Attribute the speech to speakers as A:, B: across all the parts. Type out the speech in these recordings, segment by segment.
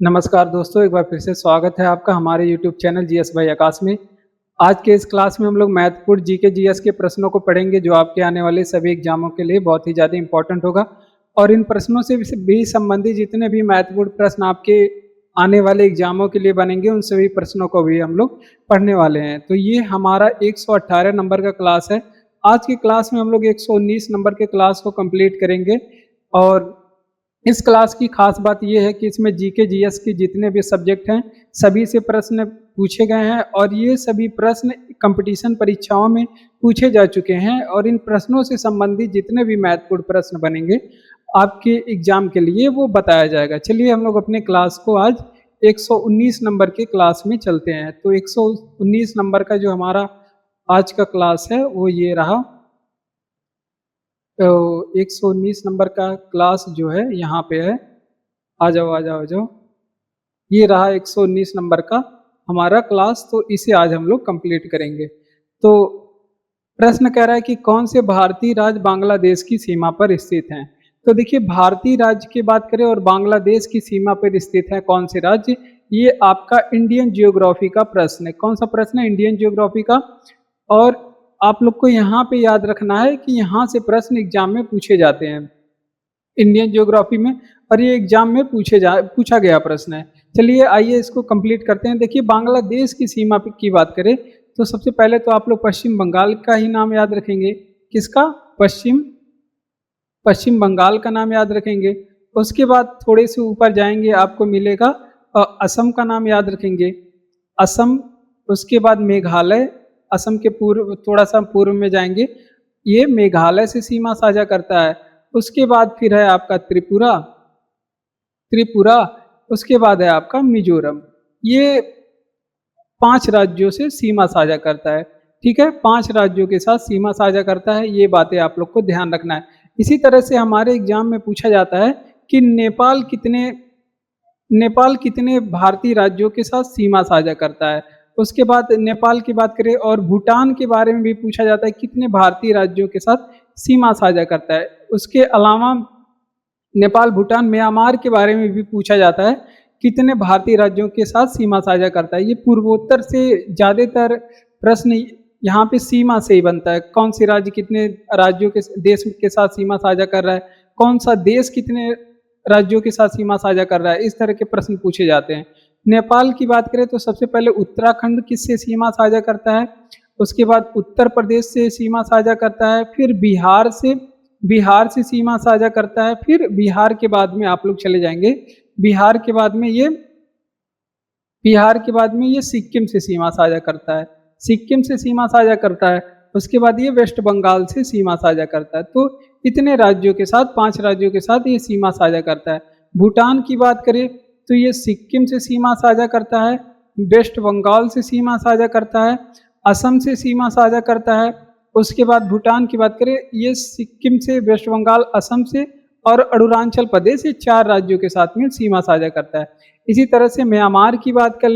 A: नमस्कार दोस्तों, एक बार फिर से स्वागत है आपका हमारे यूट्यूब चैनल जीएस बाय आकाश में। आज के इस क्लास में हम लोग महत्वपूर्ण जीके जीएस के प्रश्नों को पढ़ेंगे जो आपके आने वाले सभी एग्जामों के लिए बहुत ही ज़्यादा इम्पोर्टेंट होगा। और इन प्रश्नों से भी संबंधित जितने भी महत्वपूर्ण प्रश्न आपके आने वाले एग्जामों के लिए बनेंगे, उन सभी प्रश्नों को भी हम लोग पढ़ने वाले हैं। तो ये हमारा 118 नंबर का क्लास है। आज की क्लास में हम लोग 119 नंबर के क्लास को कंप्लीट करेंगे। और इस क्लास की खास बात यह है कि इसमें जीके जीएस के जितने भी सब्जेक्ट हैं सभी से प्रश्न पूछे गए हैं और ये सभी प्रश्न कंपटीशन परीक्षाओं में पूछे जा चुके हैं। और इन प्रश्नों से संबंधित जितने भी महत्वपूर्ण प्रश्न बनेंगे आपके एग्जाम के लिए वो बताया जाएगा। चलिए हम लोग अपने क्लास को आज 119 नंबर के क्लास में चलते हैं। तो 119 नंबर का जो हमारा आज का क्लास है वो ये रहा। तो 119 नंबर का क्लास जो है यहाँ पे है। आ जाओ आ जाओ आ जाओ। ये रहा 119 नंबर का हमारा क्लास, तो इसे आज हम लोग कंप्लीट करेंगे। तो प्रश्न कह रहा है कि कौन से भारतीय राज्य बांग्लादेश की सीमा पर स्थित हैं। तो देखिए, भारतीय राज्य की बात करें और बांग्लादेश की सीमा पर स्थित है कौन से राज्य, ये आपका इंडियन जियोग्राफी का प्रश्न है। कौन सा प्रश्न है? इंडियन जियोग्राफी का। और आप लोग को यहाँ पे याद रखना है कि यहाँ से प्रश्न एग्जाम में पूछे जाते हैं इंडियन ज्योग्राफी में, और ये एग्जाम में पूछा गया प्रश्न है। चलिए आइए इसको कंप्लीट करते हैं। देखिए, बांग्लादेश की सीमा की बात करें तो सबसे पहले तो आप लोग पश्चिम बंगाल का ही नाम याद रखेंगे। किसका? पश्चिम बंगाल का नाम याद रखेंगे। उसके बाद थोड़े से ऊपर जाएंगे, आपको मिलेगा असम का नाम याद रखेंगे, असम। उसके बाद मेघालय, असम के पूर्व थोड़ा सा पूर्व में जाएंगे, ये मेघालय से सीमा साझा करता है। उसके बाद फिर है आपका त्रिपुरा। उसके बाद है आपका मिजोरम। ये 5 राज्यों से सीमा साझा करता है। ठीक है, 5 राज्यों के साथ सीमा साझा करता है। ये बातें आप लोग को ध्यान रखना है। इसी तरह से हमारे एग्जाम में पूछा जाता है कि नेपाल कितने भारतीय राज्यों के साथ सीमा साझा करता है। उसके बाद नेपाल की बात करें और भूटान के बारे में भी पूछा जाता है, कितने भारतीय राज्यों के साथ सीमा साझा करता है। उसके अलावा नेपाल, भूटान, म्यांमार के बारे में भी पूछा जाता है, कितने भारतीय राज्यों के साथ सीमा साझा करता है। ये पूर्वोत्तर से ज़्यादातर प्रश्न यहाँ पे सीमा से ही बनता है। कौन सी राज्य कितने राज्यों के देश के साथ सीमा साझा कर रहा है, कौन सा देश कितने राज्यों के साथ सीमा साझा कर रहा है, इस तरह के प्रश्न पूछे जाते हैं। नेपाल की बात करें तो सबसे पहले उत्तराखंड किससे सीमा साझा करता है, उसके बाद उत्तर प्रदेश से सीमा साझा करता है, फिर बिहार से सीमा साझा करता है, फिर बिहार के बाद में आप लोग चले जाएंगे, बिहार के बाद में ये सिक्किम से सीमा साझा करता है, सिक्किम से सीमा साझा करता है। उसके बाद ये वेस्ट बंगाल से सीमा साझा करता है। तो इतने राज्यों के साथ, 5 राज्यों के साथ ये सीमा साझा करता है। भूटान की बात करें तो ये सिक्किम से सीमा साझा करता है, वेस्ट बंगाल से सीमा साझा करता है, असम से सीमा साझा करता है। उसके बाद भूटान की बात करें, ये सिक्किम से, वेस्ट बंगाल, असम से और अरुणाचल प्रदेश, ये 4 राज्यों के साथ में सीमा साझा करता है। इसी तरह से म्यांमार की बात कर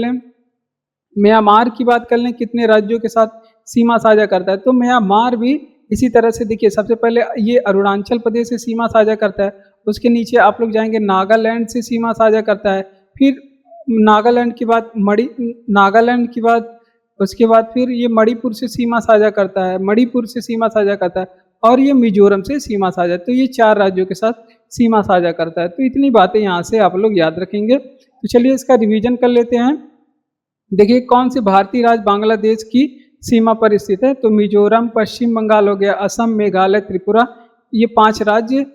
A: लें, कितने राज्यों के साथ सीमा साझा करता है। तो म्यांमार भी इसी तरह से, देखिए सबसे पहले ये अरुणाचल प्रदेश से सीमा साझा करता है। उसके नीचे आप लोग जाएंगे, नागालैंड से सीमा साझा करता है। फिर नागालैंड की बात, उसके बाद फिर ये मणिपुर से सीमा साझा करता है, और ये मिजोरम से सीमा साझा। तो ये 4 राज्यों के साथ सीमा साझा करता है। तो इतनी बातें यहाँ से आप लोग याद रखेंगे। तो चलिए इसका रिवीजन कर लेते हैं। देखिए, कौन से भारतीय राज्य बांग्लादेश की सीमा पर स्थित है। तो मिजोरम, पश्चिम बंगाल हो गया, असम, मेघालय, त्रिपुरा, ये 5 राज्य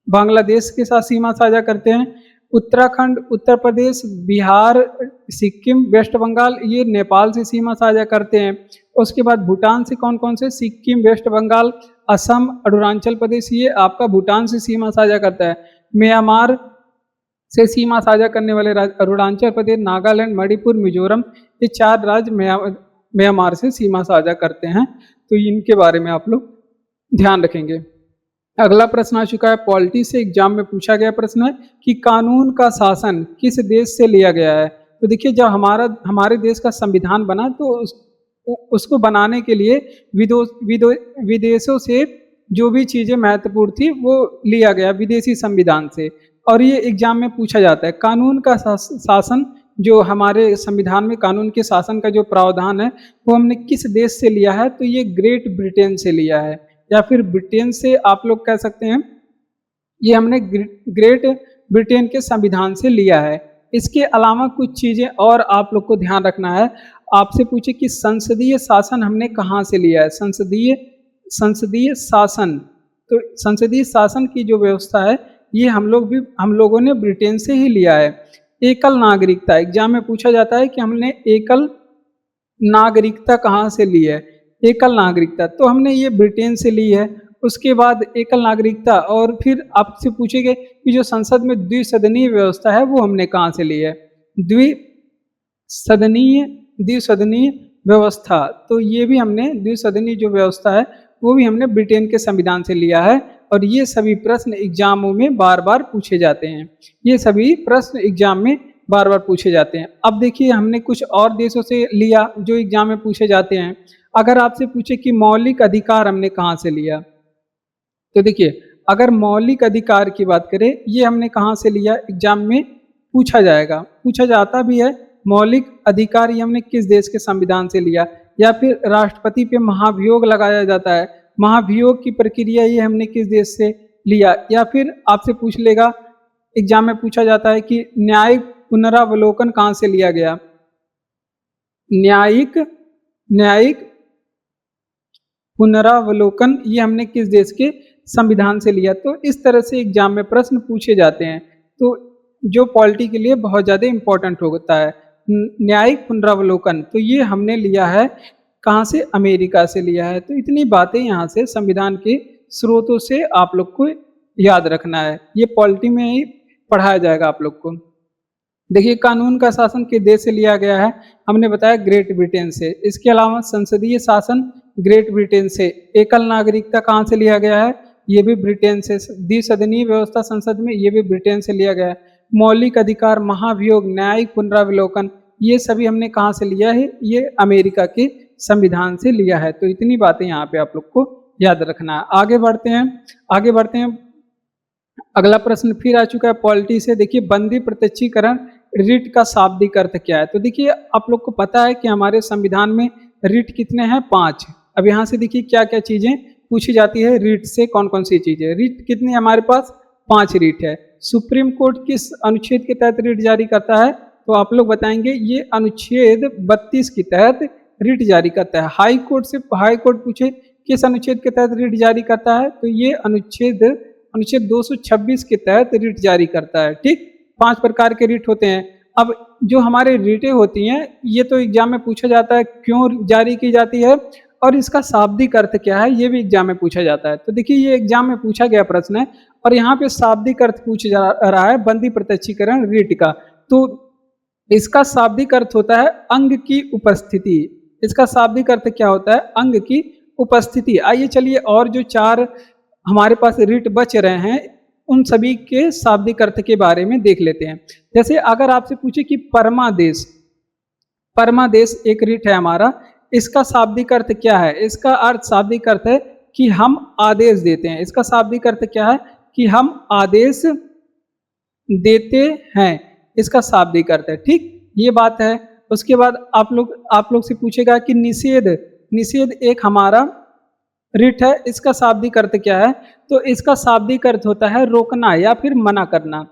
A: बांग्लादेश के साथ सीमा साझा करते हैं। उत्तराखंड, उत्तर प्रदेश, बिहार, सिक्किम, वेस्ट बंगाल, ये नेपाल से सीमा साझा करते हैं। उसके बाद भूटान से कौन कौन से? सिक्किम, वेस्ट बंगाल, असम, अरुणाचल प्रदेश, ये आपका भूटान से सीमा साझा करता है। म्यांमार से सीमा साझा करने वाले राज्य अरुणाचल प्रदेश, नागालैंड, मणिपुर, मिजोरम, ये 4 राज्य म्यांमार से सीमा साझा करते हैं। तो इनके बारे में आप लोग ध्यान रखेंगे। अगला प्रश्न आ चुका है, पॉलिटी से एग्जाम में पूछा गया प्रश्न है कि कानून का शासन किस देश से लिया गया है। तो देखिए, जब हमारे देश का संविधान बना तो उसको बनाने के लिए विदेशों से जो भी चीज़ें महत्वपूर्ण थी वो लिया गया विदेशी संविधान से। और ये एग्जाम में पूछा जाता है। कानून का शासन, जो हमारे संविधान में कानून के शासन का जो प्रावधान है वो हमने किस देश से लिया है, तो ये ग्रेट ब्रिटेन से लिया है, या फिर ब्रिटेन से आप लोग कह सकते हैं। ये हमने ग्रेट ब्रिटेन के संविधान से लिया है। इसके अलावा कुछ चीज़ें और आप लोग को ध्यान रखना है। आपसे पूछे कि संसदीय शासन हमने कहाँ से लिया है। संसदीय संसदीय शासन, तो संसदीय शासन की जो व्यवस्था है ये हम लोगों ने ब्रिटेन से ही लिया है। एकल नागरिकता, एग्जाम में पूछा जाता है कि हमने एकल नागरिकता कहाँ से ली है। एकल नागरिकता तो हमने ये ब्रिटेन से ली है। उसके बाद एकल नागरिकता, और फिर आपसे पूछेंगे कि जो संसद में द्विसदनीय व्यवस्था है वो हमने कहाँ से ली है। द्विसदनीय द्विसदनीय व्यवस्था, तो ये भी हमने द्विसदनीय जो व्यवस्था है वो भी हमने ब्रिटेन के संविधान से लिया है। और ये सभी प्रश्न एग्जामों में बार बार पूछे जाते हैं। ये सभी प्रश्न एग्जाम में बार बार पूछे जाते हैं। अब देखिए हमने कुछ और देशों से लिया जो एग्जाम में पूछे जाते हैं। अगर आपसे पूछे कि मौलिक अधिकार हमने कहाँ से लिया, तो देखिए अगर मौलिक अधिकार की बात करें ये हमने कहाँ से लिया, एग्जाम में पूछा जाएगा, पूछा जाता भी है। मौलिक अधिकार ये हमने किस देश के संविधान से लिया, या फिर राष्ट्रपति पे महाभियोग लगाया जाता है, महाभियोग की प्रक्रिया ये हमने किस देश से लिया। या फिर आपसे पूछ लेगा, एग्जाम में पूछा जाता है कि न्यायिक पुनरावलोकन कहाँ से लिया गया। न्यायिक न्यायिक पुनरावलोकन ये हमने किस देश के संविधान से लिया। तो इस तरह से एग्जाम में प्रश्न पूछे जाते हैं, तो जो पॉलिटी के लिए बहुत ज़्यादा इम्पोर्टेंट होता है। न्यायिक पुनरावलोकन तो ये हमने लिया है कहाँ से, अमेरिका से लिया है। तो इतनी बातें यहाँ से संविधान के स्रोतों से आप लोग को याद रखना है। ये पॉलिटी में ही पढ़ाया जाएगा आप लोग को। देखिए कानून का शासन किस देश से लिया गया है, हमने बताया ग्रेट ब्रिटेन से। इसके अलावा संसदीय शासन ग्रेट ब्रिटेन से। एकल नागरिकता कहाँ से लिया गया है, ये भी ब्रिटेन से। द्विसदनीय व्यवस्था संसद में, ये भी ब्रिटेन से लिया गया है। मौलिक अधिकार, महाभियोग, न्यायिक पुनरावलोकन, ये सभी हमने कहाँ से लिया है, ये अमेरिका के संविधान से लिया है। तो इतनी बातें यहाँ पे आप लोग को याद रखना है। आगे बढ़ते हैं। अगला प्रश्न फिर आ चुका है पॉलिटी से। देखिए बंदी प्रत्यक्षीकरण रिट का शाब्दिक अर्थ क्या है। तो देखिए आप लोग को पता है कि हमारे संविधान में रिट कितने हैं, 5। अब यहाँ से देखिए क्या क्या चीजें पूछी जाती है रिट से, कौन कौन सी चीजें। रिट कितनी हमारे पास, 5 रिट है। सुप्रीम कोर्ट किस अनुच्छेद के तहत रिट जारी करता है, तो आप लोग बताएंगे ये अनुच्छेद 32 के तहत रिट जारी करता है। हाई कोर्ट पूछे किस अनुच्छेद के तहत रिट जारी करता है, तो ये अनुच्छेद 226 के तहत रिट जारी करता है। ठीक, 5 प्रकार के रिट होते हैं। अब जो हमारे रिटें होती हैं ये तो एग्जाम में पूछा जाता है क्यों जारी की जाती है और इसका शाब्दिक अर्थ क्या है, ये भी एग्जाम में पूछा जाता है। तो देखिए ये एग्जाम में पूछा गया प्रश्न है और यहाँ पे शाब्दिक अर्थ पूछा जा रहा है बंदी प्रत्यक्षीकरण रिट का। तो इसका शाब्दिक अर्थ होता है अंग की उपस्थिति। इसका शाब्दिक अर्थ क्या होता है, अंग की उपस्थिति। आइए चलिए और जो 4 हमारे पास रिट बच रहे हैं उन सभी के शाब्दिक अर्थ के बारे में देख लेते हैं। जैसे अगर आपसे पूछे कि परमादेश एक रिट है हमारा, इसका शाब्दिक अर्थ क्या है, इसका अर्थ शाब्दिक अर्थ है कि हम आदेश देते हैं। इसका शाब्दिक अर्थ क्या है कि हम आदेश देते हैं, इसका शाब्दिक अर्थ है। ठीक, ये बात है। उसके बाद आप लोग से पूछेगा कि निषेध एक हमारा रिट है, इसका शाब्दिक अर्थ क्या है, तो इसका शाब्दिक अर्थ होता है रोकना या फिर मना करना।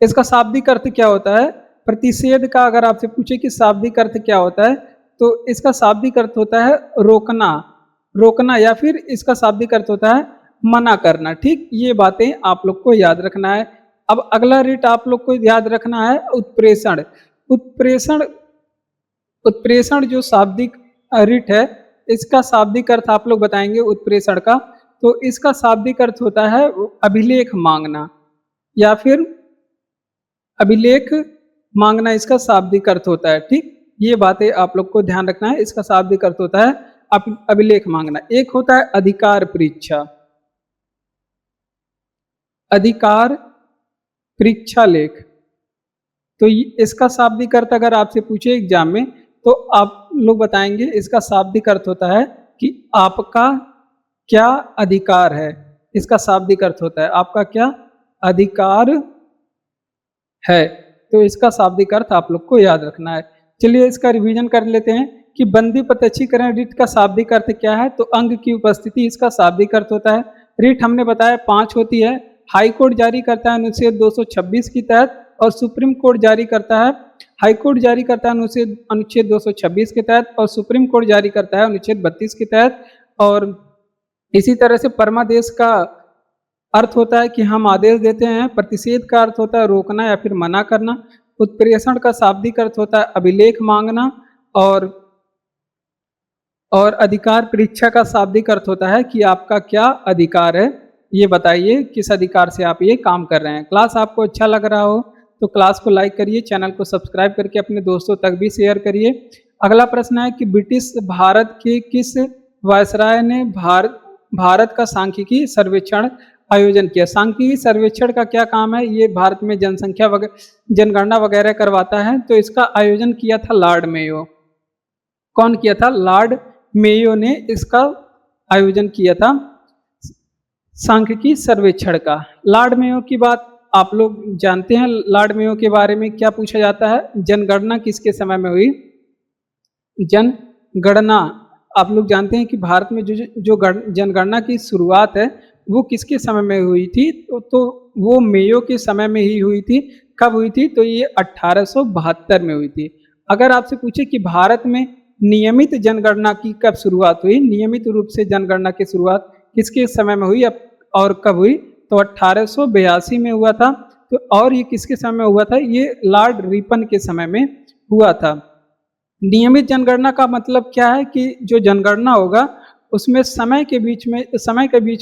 A: इसका शाब्दिक अर्थ क्या होता है, प्रतिषेध का अगर आपसे पूछे कि शाब्दिक अर्थ क्या होता है, तो इसका शाब्दिक अर्थ होता है रोकना या फिर इसका शाब्दिक अर्थ होता है मना करना। ठीक, ये बातें आप लोग को याद रखना है। अब अगला रिट आप लोग को याद रखना है उत्प्रेषण जो शाब्दिक रिट है, इसका शाब्दिक अर्थ आप लोग बताएंगे उत्प्रेषण का। तो इसका शाब्दिक अर्थ होता है अभिलेख मांगना या फिर अभिलेख मांगना, इसका शाब्दिक अर्थ होता है। ठीक, ये बातें आप लोग को ध्यान रखना है। इसका शाब्दिक अर्थ होता है अभिलेख मांगना। एक होता है अधिकार परीक्षा लेख। तो इसका शाब्दिक अर्थ अगर आपसे पूछे एग्जाम में तो आप लोग बताएंगे इसका शाब्दिक अर्थ होता है कि आपका क्या अधिकार है, इसका शाब्दिक अर्थ होता है आपका क्या? अधिकार है। तो इसका शाब्दिक अर्थ आप लोग को याद रखना है। चलिए इसका रिवीजन कर लेते हैं कि बंदी प्रत्यक्षीकरण रीट का शाब्दिक अर्थ क्या है? तो अंग की उपस्थिति इसका शाब्दिक अर्थ होता है। रीट हमने बताया 5 होती है। हाई कोर्ट जारी करता है अनुच्छेद 226 के तहत और सुप्रीम कोर्ट जारी करता है, हाई कोर्ट जारी करता है अनुच्छेद 226 के तहत और सुप्रीम कोर्ट जारी करता है अनुच्छेद 32 के तहत। और इसी तरह से परमादेश का अर्थ होता है कि हम आदेश देते हैं। प्रतिषेध का अर्थ होता है रोकना या फिर मना करना। उत्प्रेषण का शाब्दिक अर्थ होता है अभिलेख मांगना। और अधिकार परीक्षा का शाब्दिक अर्थ होता है कि आपका क्या अधिकार है, ये बताइए किस अधिकार से आप ये काम कर रहे हैं। क्लास आपको अच्छा लग रहा हो तो क्लास को लाइक करिए, चैनल को सब्सक्राइब करके अपने दोस्तों तक भी शेयर करिए। अगला प्रश्न है कि ब्रिटिश भारत के किस वायसराय ने भारत का सांख्यिकी सर्वेक्षण आयोजन किया? सांख्यिकी सर्वेक्षण का क्या काम है? ये भारत में जनसंख्या जनगणना वगैरह करवाता है। तो इसका आयोजन किया था लॉर्ड मेयो। कौन किया था? लॉर्ड मेयो ने इसका आयोजन किया था सांख्यिकी सर्वेक्षण का। लॉर्ड मेयो की बात आप लोग जानते हैं। लॉर्ड मेयो के बारे में क्या पूछा जाता है? जनगणना किसके समय में हुई? जनगणना आप लोग जानते हैं कि भारत में जो जनगणना की शुरुआत है वो किसके समय में हुई थी? तो वो मेयो के समय में ही हुई थी। कब हुई थी? तो ये 1872 में हुई थी। अगर आपसे पूछे कि भारत में नियमित जनगणना की कब शुरुआत हुई, नियमित रूप से जनगणना की शुरुआत किसके समय में हुई और कब हुई? तो 1882 में हुआ था। तो और ये किसके समय में हुआ था? ये लॉर्ड रिपन के समय में हुआ था। नियमित जनगणना का मतलब क्या है कि जो जनगणना होगा उसमें समय के बीच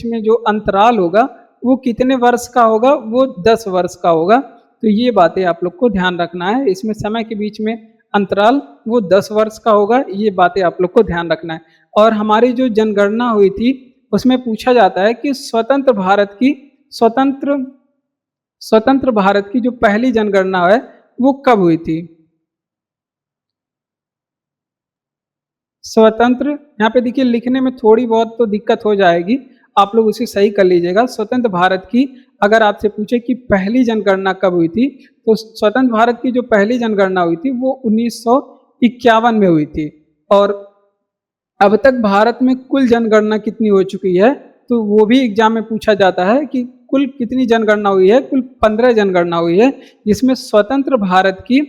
A: में जो अंतराल होगा वो कितने वर्ष का होगा? वो 10 वर्ष का होगा। तो ये बातें आप लोग को ध्यान रखना है। इसमें समय के बीच में अंतराल वो 10 वर्ष का होगा, ये बातें आप लोग को ध्यान रखना है। और हमारी जो जनगणना हुई थी उसमें पूछा जाता है कि स्वतंत्र भारत की जो पहली जनगणना है वो कब हुई थी? स्वतंत्र, यहाँ पे देखिए लिखने में थोड़ी बहुत तो दिक्कत हो जाएगी, आप लोग उसे सही कर लीजिएगा। स्वतंत्र भारत की अगर आपसे पूछे कि पहली जनगणना कब हुई थी, तो स्वतंत्र भारत की जो पहली जनगणना हुई थी वो 1951 में हुई थी। और अब तक भारत में कुल जनगणना कितनी हो चुकी है? तो वो भी एग्जाम में पूछा जाता है कि कुल कितनी जनगणना हुई है? कुल 15 जनगणना हुई है। जिसमें स्वतंत्र भारत की,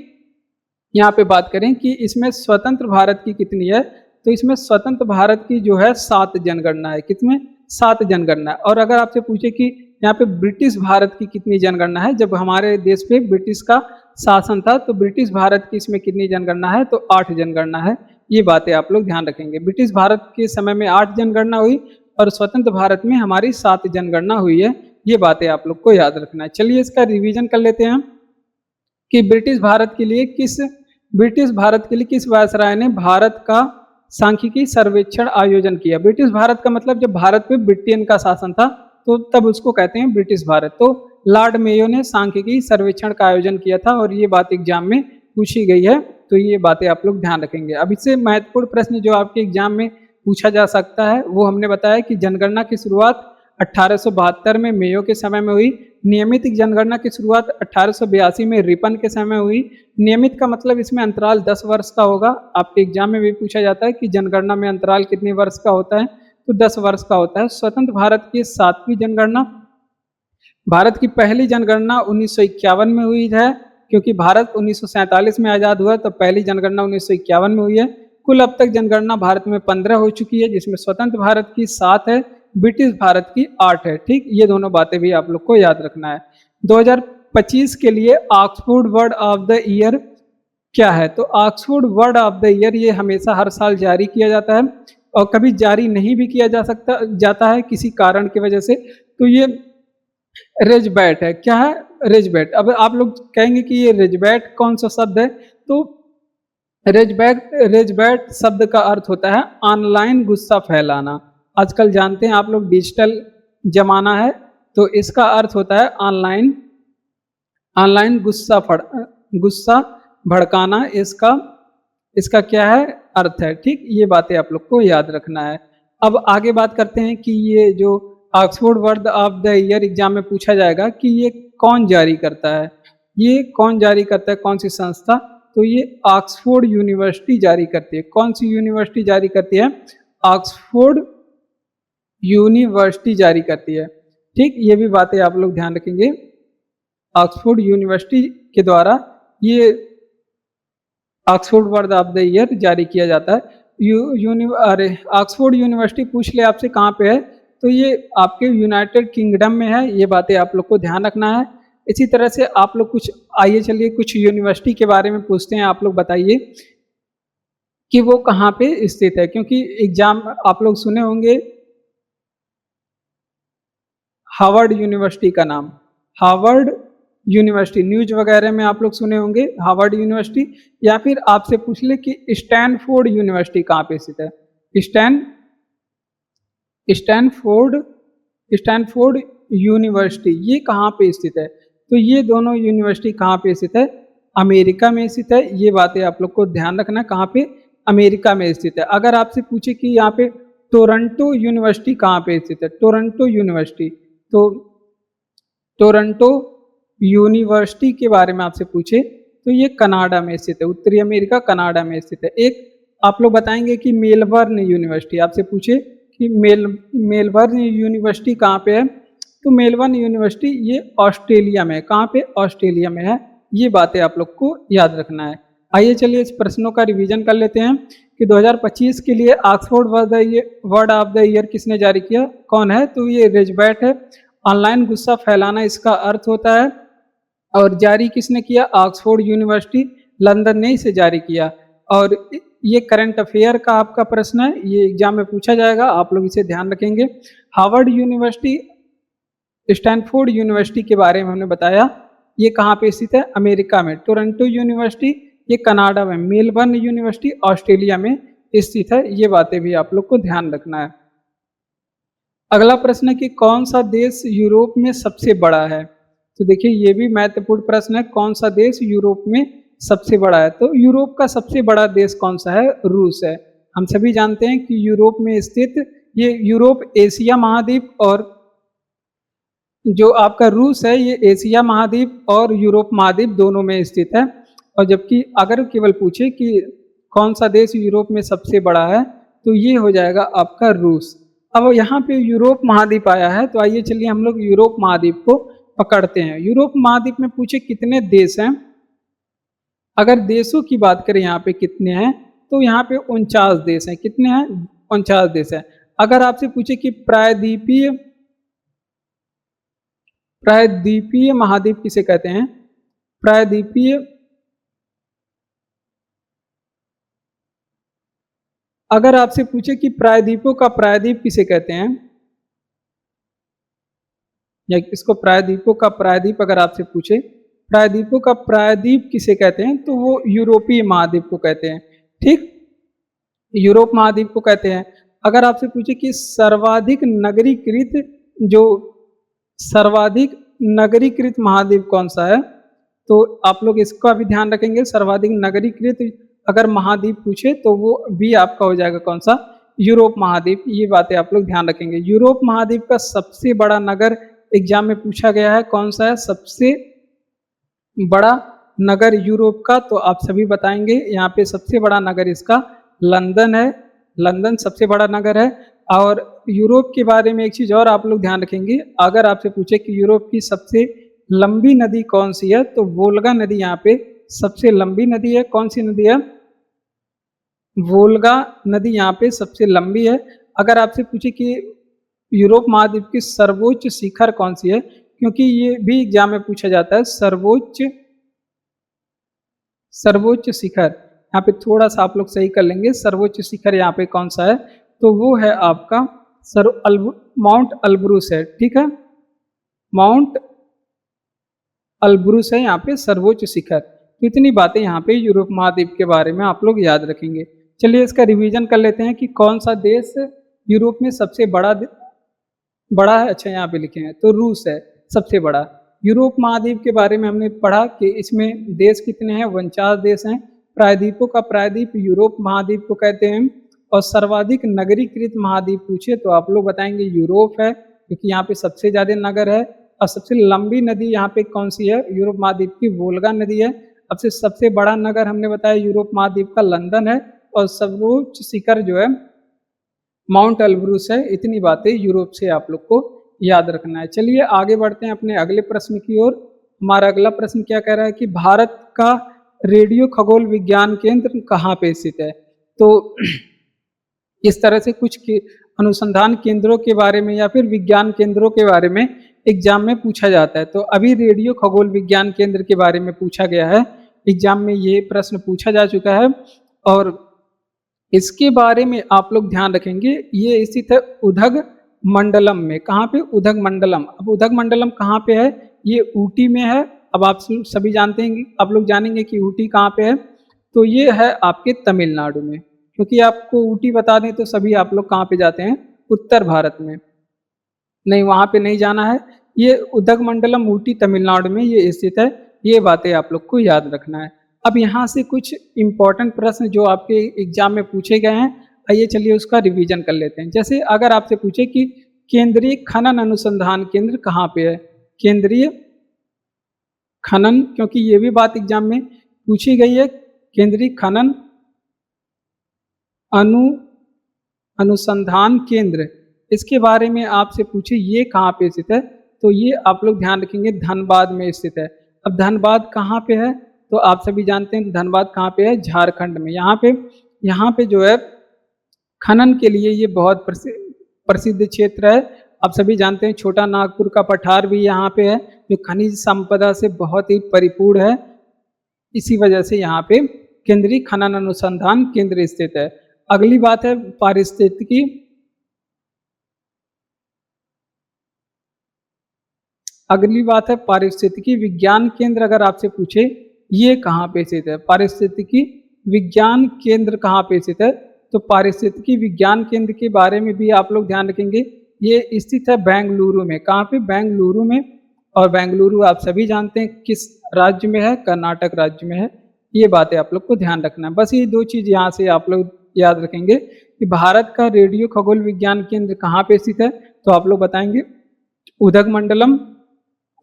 A: यहाँ पे बात करें कि इसमें स्वतंत्र भारत की कितनी है, तो इसमें स्वतंत्र भारत की जो है 7 जनगणना है। कितने? 7 जनगणना। और अगर आपसे पूछे कि यहाँ पे ब्रिटिश भारत की कितनी जनगणना है, जब हमारे देश पे ब्रिटिश का शासन था तो ब्रिटिश भारत की इसमें कितनी जनगणना है? तो 8 जनगणना है। ये बातें आप लोग ध्यान रखेंगे। ब्रिटिश भारत के समय में 8 जनगणना हुई और स्वतंत्र भारत में हमारी 7 जनगणना हुई है। ये बातें आप लोग को याद रखना है। चलिए इसका रिविजन कर लेते हैं कि ब्रिटिश भारत के लिए किस वायसराय ने भारत का सांख्यिकी सर्वेक्षण आयोजन किया? ब्रिटिश भारत का मतलब जब भारत पे ब्रिटेन का शासन था तो तब उसको कहते हैं ब्रिटिश भारत। तो लॉर्ड मेयो ने सांख्यिकी सर्वेक्षण का आयोजन किया था और ये बात एग्जाम में पूछी गई है। तो ये बातें आप लोग ध्यान रखेंगे। अब इससे महत्वपूर्ण प्रश्न जो आपके एग्जाम में पूछा जा सकता है वो हमने बताया कि जनगणना की शुरुआत 1872 में मेयो के समय में हुई। नियमित जनगणना की शुरुआत 1882 में रिपन के समय में हुई। नियमित का मतलब इसमें अंतराल 10 वर्ष का होगा। आपके एग्जाम में भी पूछा जाता है कि जनगणना में अंतराल कितने वर्ष का होता है? तो 10 वर्ष का होता है। स्वतंत्र भारत की 7वीं जनगणना, भारत की पहली जनगणना 1951 में हुई है, क्योंकि भारत 1947 में आज़ाद हुआ तो पहली जनगणना 1951 में हुई है। कुल अब तक जनगणना भारत में 15 हो चुकी है, जिसमें स्वतंत्र भारत की 7 है, ब्रिटिश भारत की 8 है। ठीक, ये दोनों बातें भी आप लोग को याद रखना है। 2025 के लिए Oxford word of the year क्या है? तो Oxford word of the year ये हमेशा हर साल जारी किया जाता है और कभी जारी नहीं भी किया जाता है किसी कारण की वजह से। तो ये रेजबैट है। क्या है? रेजबैट। अब आप लोग कहेंगे कि ये रेजबैट कौन सा शब्द है? तो रेजबैट शब्द का अर्थ होता है ऑनलाइन गुस्सा फैलाना। आजकल जानते हैं आप लोग डिजिटल जमाना है, तो इसका अर्थ होता है ऑनलाइन गुस्सा भड़काना। इसका क्या है? अर्थ है। ठीक, ये बातें आप लोग को याद रखना है। अब आगे बात करते हैं कि ये जो Oxford word of the year exam में पूछा जाएगा कि ये कौन जारी करता है, ये कौन जारी करता है, कौन सी संस्था? तो ये ऑक्सफोर्ड यूनिवर्सिटी जारी करती है। कौन सी यूनिवर्सिटी जारी करती है? ऑक्सफोर्ड यूनिवर्सिटी जारी करती है। ठीक, ये भी बातें आप लोग ध्यान रखेंगे। ऑक्सफोर्ड यूनिवर्सिटी के द्वारा ये Oxford word of the year जारी किया जाता है। अरे ऑक्सफोर्ड यूनिवर्सिटी पूछ ले आपसे कहाँ पे है, तो ये आपके यूनाइटेड किंगडम में है। ये बातें आप लोग को ध्यान रखना है। इसी तरह से आप लोग कुछ आइए चलिए कुछ यूनिवर्सिटी के बारे में पूछते हैं। आप लोग बताइए कि वो कहाँ पे स्थित है, क्योंकि एग्जाम आप लोग सुने होंगे हार्वर्ड यूनिवर्सिटी का नाम। हार्वर्ड यूनिवर्सिटी न्यूज वगैरह में आप लोग सुने होंगे हार्वर्ड यूनिवर्सिटी। या फिर आपसे पूछ ले कि स्टैनफोर्ड यूनिवर्सिटी कहाँ पे स्थित है। स्टैनफोर्ड स्टैनफोर्ड यूनिवर्सिटी ये कहाँ पे स्थित है? तो ये दोनों यूनिवर्सिटी कहाँ पे स्थित है? अमेरिका में स्थित है। ये बातें आप लोग को ध्यान रखना, कहाँ पे? अमेरिका में स्थित है। अगर आपसे पूछे कि यहाँ पे टोरंटो यूनिवर्सिटी कहाँ पे स्थित है, टोरंटो यूनिवर्सिटी, तो टोरंटो यूनिवर्सिटी के बारे में आपसे पूछे तो ये कनाडा में स्थित है, उत्तरी अमेरिका कनाडा में स्थित है। एक आप लोग बताएंगे कि मेलबर्न यूनिवर्सिटी, आपसे पूछे कि मेलबर्न यूनिवर्सिटी कहाँ पे है, तो मेलबर्न यूनिवर्सिटी ये ऑस्ट्रेलिया में है। कहाँ पे? ऑस्ट्रेलिया में है। ये बातें आप लोग को याद रखना है। आइए चलिए इस प्रश्नों का रिवीजन कर लेते हैं कि 2025 के लिए Oxford word of the year किसने जारी किया, कौन है? तो ये रिजबर्ट है। ऑनलाइन गुस्सा फैलाना इसका अर्थ होता है। और जारी किसने किया? ऑक्सफोर्ड यूनिवर्सिटी लंदन ने इसे जारी किया। और ये करंट अफेयर का आपका प्रश्न है, ये एग्जाम में पूछा जाएगा, आप लोग इसे ध्यान रखेंगे। हार्वर्ड यूनिवर्सिटी स्टैनफोर्ड यूनिवर्सिटी के बारे में हमने बताया, ये कहाँ पे स्थित है? अमेरिका में। टोरंटो यूनिवर्सिटी ये कनाडा में। मेलबर्न यूनिवर्सिटी ऑस्ट्रेलिया में स्थित है। ये बातें भी आप लोग को ध्यान रखना है। अगला प्रश्न है कि कौन सा देश यूरोप में सबसे बड़ा है? तो देखिए ये भी महत्वपूर्ण प्रश्न है, कौन सा देश यूरोप में सबसे बड़ा है? तो यूरोप का सबसे बड़ा देश कौन सा है? रूस है। हम सभी जानते हैं कि यूरोप में स्थित ये यूरोप एशिया महाद्वीप और जो आपका रूस है ये एशिया महाद्वीप और यूरोप महाद्वीप दोनों में स्थित है। और जबकि अगर केवल पूछे कि कौन सा देश यूरोप में सबसे बड़ा है, तो ये हो जाएगा आपका रूस। अब यहाँ पे यूरोप महाद्वीप आया है, तो आइए चलिए हम लोग यूरोप महाद्वीप को पकड़ते हैं। यूरोप महाद्वीप में पूछे कितने देश हैं, अगर देशों की बात करें यहाँ पे कितने हैं, तो यहाँ पे 49 देश हैं। कितने हैं? 49 देश हैं। अगर आपसे पूछे कि प्रायद्वीपीय प्रायद्वीपीय महाद्वीप किसे कहते हैं? प्रायद्वीपीय अगर आपसे पूछे कि प्रायद्वीपों का प्रायद्वीप किसे कहते हैं, या इसको प्रायद्वीपों का प्रायद्वीप अगर आपसे पूछे प्रायद्वीपों का प्रायद्वीप किसे कहते हैं, तो वो यूरोपीय महाद्वीप को कहते हैं। ठीक, यूरोप महाद्वीप को कहते हैं। अगर आपसे पूछे कि सर्वाधिक नगरीकृत महाद्वीप कौन सा है, तो आप लोग इसका भी ध्यान रखेंगे। सर्वाधिक नगरीकृत अगर महाद्वीप पूछे तो वो भी आपका हो जाएगा कौन सा? यूरोप महाद्वीप। ये बातें आप लोग ध्यान रखेंगे। यूरोप महाद्वीप का सबसे बड़ा नगर एग्जाम में पूछा गया है, कौन सा है सबसे बड़ा नगर यूरोप का? तो आप सभी बताएंगे। यहाँ पे सबसे बड़ा नगर इसका लंदन है। लंदन सबसे बड़ा नगर है। और यूरोप के बारे में एक चीज़ और आप लोग ध्यान रखेंगे, अगर आपसे पूछे कि यूरोप की सबसे लंबी नदी कौन सी है, तो वोल्गा नदी यहाँ पे सबसे लंबी नदी है। कौन सी नदी है? वोल्गा नदी यहाँ पे सबसे लंबी है। अगर आपसे पूछे कि यूरोप महाद्वीप की सर्वोच्च शिखर कौन सी है, क्योंकि ये भी एग्जाम में पूछा जाता है, सर्वोच्च शिखर यहाँ पे थोड़ा सा आप लोग सही कर लेंगे। सर्वोच्च शिखर यहाँ पे कौन सा है, तो वो है आपका माउंट अल्ब्रुस है। ठीक है, माउंट अल्ब्रुस है यहाँ पे सर्वोच्च शिखर। तो इतनी बातें यहाँ पे यूरोप महाद्वीप के बारे में आप लोग याद रखेंगे। चलिए इसका रिवीजन कर लेते हैं कि कौन सा देश यूरोप में सबसे बड़ा है। अच्छा यहाँ पे लिखे हैं, तो रूस है सबसे बड़ा। यूरोप महाद्वीप के बारे में हमने पढ़ा कि इसमें देश कितने हैं? 49 देश हैं। प्रायद्वीपों का प्रायद्वीप यूरोप महाद्वीप को कहते हैं। और सर्वाधिक नगरीकृत महाद्वीप पूछे तो आप लोग बताएंगे यूरोप है। क्योंकि यहाँ पे सबसे ज़्यादा नगर है। और सबसे लंबी नदी यहाँ पे कौन सी है? यूरोप महाद्वीप की वोल्गा नदी है। अब से सबसे बड़ा नगर हमने बताया यूरोप महाद्वीप का लंदन है, और सर्वोच्च शिखर जो है माउंट एल्ब्रूस है। इतनी बातें यूरोप से आप लोग को याद रखना है। चलिए आगे बढ़ते हैं अपने अगले प्रश्न की ओर। हमारा अगला प्रश्न क्या कह रहा है कि भारत का रेडियो खगोल विज्ञान केंद्र कहाँ पे स्थित है? तो इस तरह से कुछ अनुसंधान केंद्रों के बारे में या फिर विज्ञान केंद्रों के बारे में एग्जाम में पूछा जाता है। तो अभी रेडियो खगोल विज्ञान केंद्र के बारे में पूछा गया है, एग्जाम में ये प्रश्न पूछा जा चुका है, और इसके बारे में आप लोग ध्यान रखेंगे। ये स्थित है उदग मंडलम में। कहाँ पे? उदग मंडलम। अब उदग मंडलम कहाँ पे है? ये ऊटी में है। अब आप सभी जानते हैं, आप लोग जानेंगे कि ऊटी कहाँ पे है। तो ये है आपके तमिलनाडु में। क्योंकि आपको ऊटी बता दें तो सभी आप लोग कहाँ पे जाते हैं? उत्तर भारत में। नहीं, वहाँ पे नहीं जाना है। ये उदगमंडलम ऊटी तमिलनाडु में ये स्थित है। ये बातें आप लोग को याद रखना है। अब यहाँ से कुछ इम्पोर्टेंट प्रश्न जो आपके एग्जाम में पूछे गए हैं, आइए चलिए उसका रिवीजन कर लेते हैं। जैसे अगर आपसे पूछे कि केंद्रीय खनन अनुसंधान केंद्र कहाँ पे है? केंद्रीय खनन, क्योंकि ये भी बात एग्जाम में पूछी गई है। केंद्रीय खनन अनुसंधान केंद्र, इसके बारे में आपसे पूछे ये कहाँ पे स्थित है? तो ये आप लोग ध्यान रखेंगे धनबाद में स्थित है। अब धनबाद कहाँ पे है? तो आप सभी जानते हैं धनबाद कहाँ पे है? झारखंड में। यहाँ पे जो है खनन के लिए ये बहुत प्रसिद्ध क्षेत्र है। आप सभी जानते हैं छोटा नागपुर का पठार भी यहाँ पे है, जो खनिज संपदा से बहुत ही परिपूर्ण है। इसी वजह से यहाँ पे केंद्रीय खनन अनुसंधान केंद्र स्थित है। अगली बात है पारिस्थितिकी। अगली बात है पारिस्थितिकी विज्ञान केंद्र। अगर आपसे पूछे ये कहाँ पे स्थित है? पारिस्थितिकी विज्ञान केंद्र कहाँ पे स्थित है? तो पारिस्थितिकी विज्ञान केंद्र के बारे में भी आप लोग ध्यान रखेंगे। ये स्थित है बेंगलुरु में। कहाँ पे? बेंगलुरु में। और बेंगलुरु आप सभी जानते हैं किस राज्य में है? कर्नाटक राज्य में है। ये बातें आप लोग को ध्यान रखना है। बस ये दो चीज यहाँ से आप लोग याद रखेंगे कि भारत का रेडियो खगोल विज्ञान केंद्र कहाँ पे स्थित है। तो आप लोग बताएंगे उदगमंडलम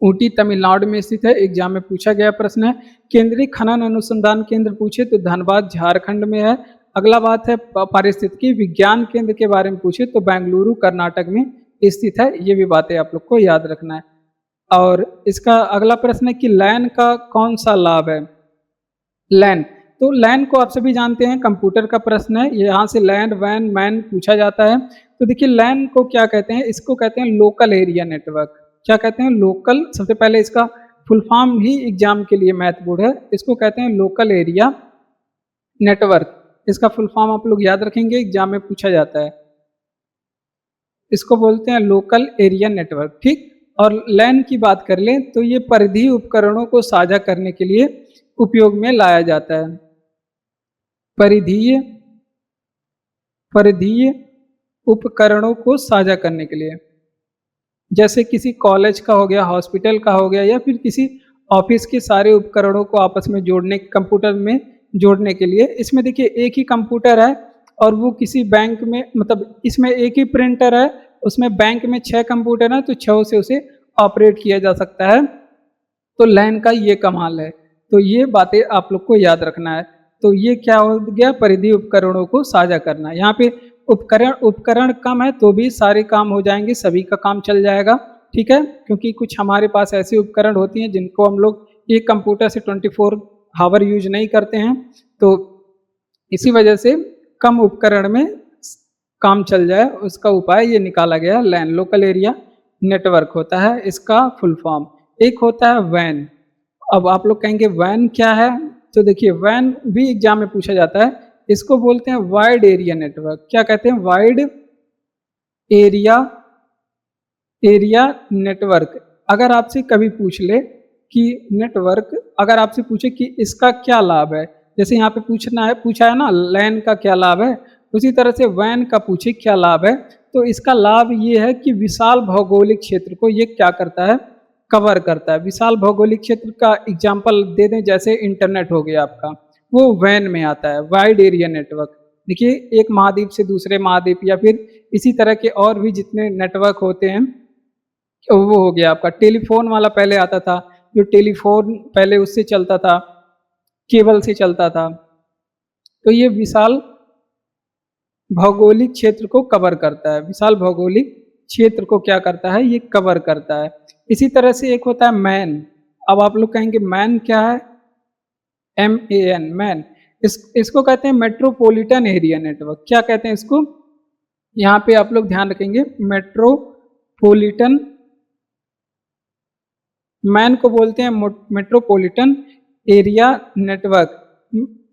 A: ऊटी तमिलनाडु में स्थित है। एग्जाम में पूछा गया प्रश्न है। केंद्रीय खनन अनुसंधान केंद्र पूछे तो धनबाद झारखंड में है। अगला बात है पारिस्थितिकी विज्ञान केंद्र के बारे में पूछे तो बेंगलुरु कर्नाटक में स्थित है। ये भी बातें आप लोग को याद रखना है। और इसका अगला प्रश्न है कि लैन का कौन सा लाभ है? लैन, तो लैन को आप सभी जानते हैं कंप्यूटर का प्रश्न है। यहाँ से लैन वैन मैन पूछा जाता है। तो देखिए लैन को क्या कहते हैं? इसको कहते हैं लोकल एरिया नेटवर्क। क्या कहते हैं? लोकल। सबसे पहले इसका फुल फॉर्म ही एग्जाम के लिए महत्वपूर्ण है। इसको कहते हैं लोकल एरिया नेटवर्क। इसका फुल फॉर्म आप लोग याद रखेंगे, एग्जाम में पूछा जाता है। इसको बोलते हैं लोकल एरिया नेटवर्क। ठीक। और लैन की बात कर लें तो ये परिधीय उपकरणों को साझा करने के लिए उपयोग में लाया जाता है। परिधीय उपकरणों को साझा करने के लिए, जैसे किसी कॉलेज का हो गया, हॉस्पिटल का हो गया, या फिर किसी ऑफिस के सारे उपकरणों को आपस में जोड़ने, कंप्यूटर में जोड़ने के लिए। इसमें देखिए एक ही कंप्यूटर है और वो किसी बैंक में, मतलब इसमें एक ही प्रिंटर है, उसमें बैंक में 6 कंप्यूटर है, तो 6 से उसे ऑपरेट किया जा सकता है। तो लैन का ये कमाल है। तो ये बातें आप लोग को याद रखना है। तो ये क्या हो गया? परिधीय उपकरणों को साझा करना। यहाँ पे उपकरण कम है तो भी सारे काम हो जाएंगे, सभी का काम चल जाएगा। ठीक है, क्योंकि कुछ हमारे पास ऐसे उपकरण होती हैं जिनको हम लोग एक कंप्यूटर से 24 आवर यूज नहीं करते हैं। तो इसी वजह से कम उपकरण में काम चल जाए, उसका उपाय ये निकाला गया। लैन लोकल एरिया नेटवर्क होता है इसका फुल फॉर्म। एक होता है वैन। अब आप लोग कहेंगे वैन क्या है? तो देखिए वैन भी एग्जाम में पूछा जाता है। इसको बोलते हैं वाइड एरिया नेटवर्क। क्या कहते हैं? Wide area network. अगर आपसे कभी पूछ ले कि नेटवर्क, अगर आपसे पूछे कि इसका क्या लाभ है, जैसे यहाँ पे पूछा है ना लैन का क्या लाभ है, उसी तरह से वैन का पूछे क्या लाभ है, तो इसका लाभ ये है कि विशाल भौगोलिक क्षेत्र को ये क्या करता है? कवर करता है। विशाल भौगोलिक क्षेत्र का एग्जाम्पल दे दें, जैसे इंटरनेट हो गया आपका, वो वैन में आता है, वाइड एरिया नेटवर्क। देखिए एक महाद्वीप से दूसरे महाद्वीप या फिर इसी तरह के और भी जितने नेटवर्क होते हैं, वो हो गया आपका टेलीफ़ोन वाला पहले आता था, जो टेलीफ़ोन पहले उससे चलता था, केबल से चलता था। तो ये विशाल भौगोलिक क्षेत्र को कवर करता है, विशाल भौगोलिक क्षेत्र को क्या करता है, ये कवर करता है। इसी तरह से एक होता है मैन। अब आप लोग कहेंगे मैन क्या है? MAN man. इसको कहते हैं मेट्रोपॉलिटन एरिया नेटवर्क। क्या कहते हैं इसको? यहाँ पे आप लोग ध्यान रखेंगे मेट्रोपॉलिटन, मैन को बोलते हैं metropolitan area network.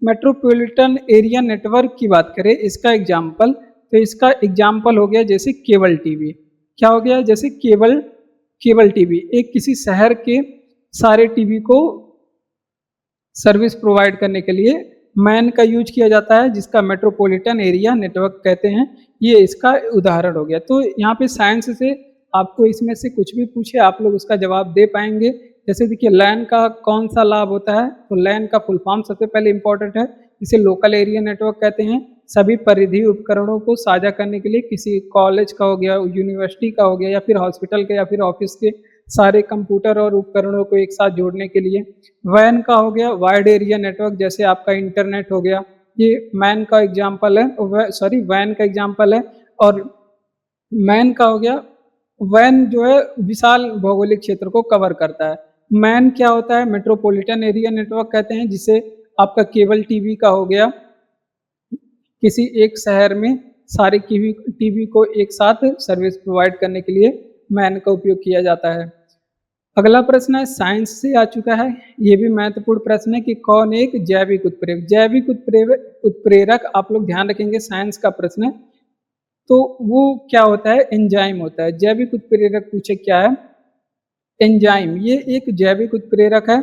A: Metropolitan area network की बात करें, इसका एग्जाम्पल, तो इसका एग्जाम्पल हो गया जैसे केबल टीवी। क्या हो गया? जैसे केबल केबल टीवी एक किसी शहर के सारे टीवी को सर्विस प्रोवाइड करने के लिए मैन का यूज किया जाता है, जिसका मेट्रोपॉलिटन एरिया नेटवर्क कहते हैं। ये इसका उदाहरण हो गया। तो यहाँ पे साइंस से आपको इसमें से कुछ भी पूछे आप लोग उसका जवाब दे पाएंगे। जैसे देखिए लैन का कौन सा लाभ होता है, तो लैन का फुल फॉर्म सबसे पहले इंपॉर्टेंट है, इसे लोकल एरिया नेटवर्क कहते हैं। सभी परिधि उपकरणों को साझा करने के लिए, किसी कॉलेज का हो गया, यूनिवर्सिटी का हो गया, या फिर हॉस्पिटल के या फिर ऑफिस के सारे कंप्यूटर और उपकरणों को एक साथ जोड़ने के लिए। वैन का हो गया वाइड एरिया नेटवर्क, जैसे आपका इंटरनेट हो गया, ये मैन का एग्जाम्पल है, सॉरी वैन का एग्जाम्पल है। और मैन का हो गया, वैन जो है विशाल भौगोलिक क्षेत्र को कवर करता है। मैन क्या होता है? मेट्रोपॉलिटन एरिया नेटवर्क कहते हैं, जिसे आपका केबल टीवी का हो गया, किसी एक शहर में सारे टीवी टीवी को एक साथ सर्विस प्रोवाइड करने के लिए मैन का उपयोग किया जाता है। अगला प्रश्न है, साइंस से आ चुका है, ये भी महत्वपूर्ण प्रश्न है कि कौन एक जैविक उत्प्रेरक, जैविक उत्प्रेरक आप लोग ध्यान रखेंगे, साइंस का प्रश्न है। तो वो क्या होता है? एंजाइम होता है। जैविक उत्प्रेरक पूछे क्या है? एंजाइम, ये एक जैविक उत्प्रेरक है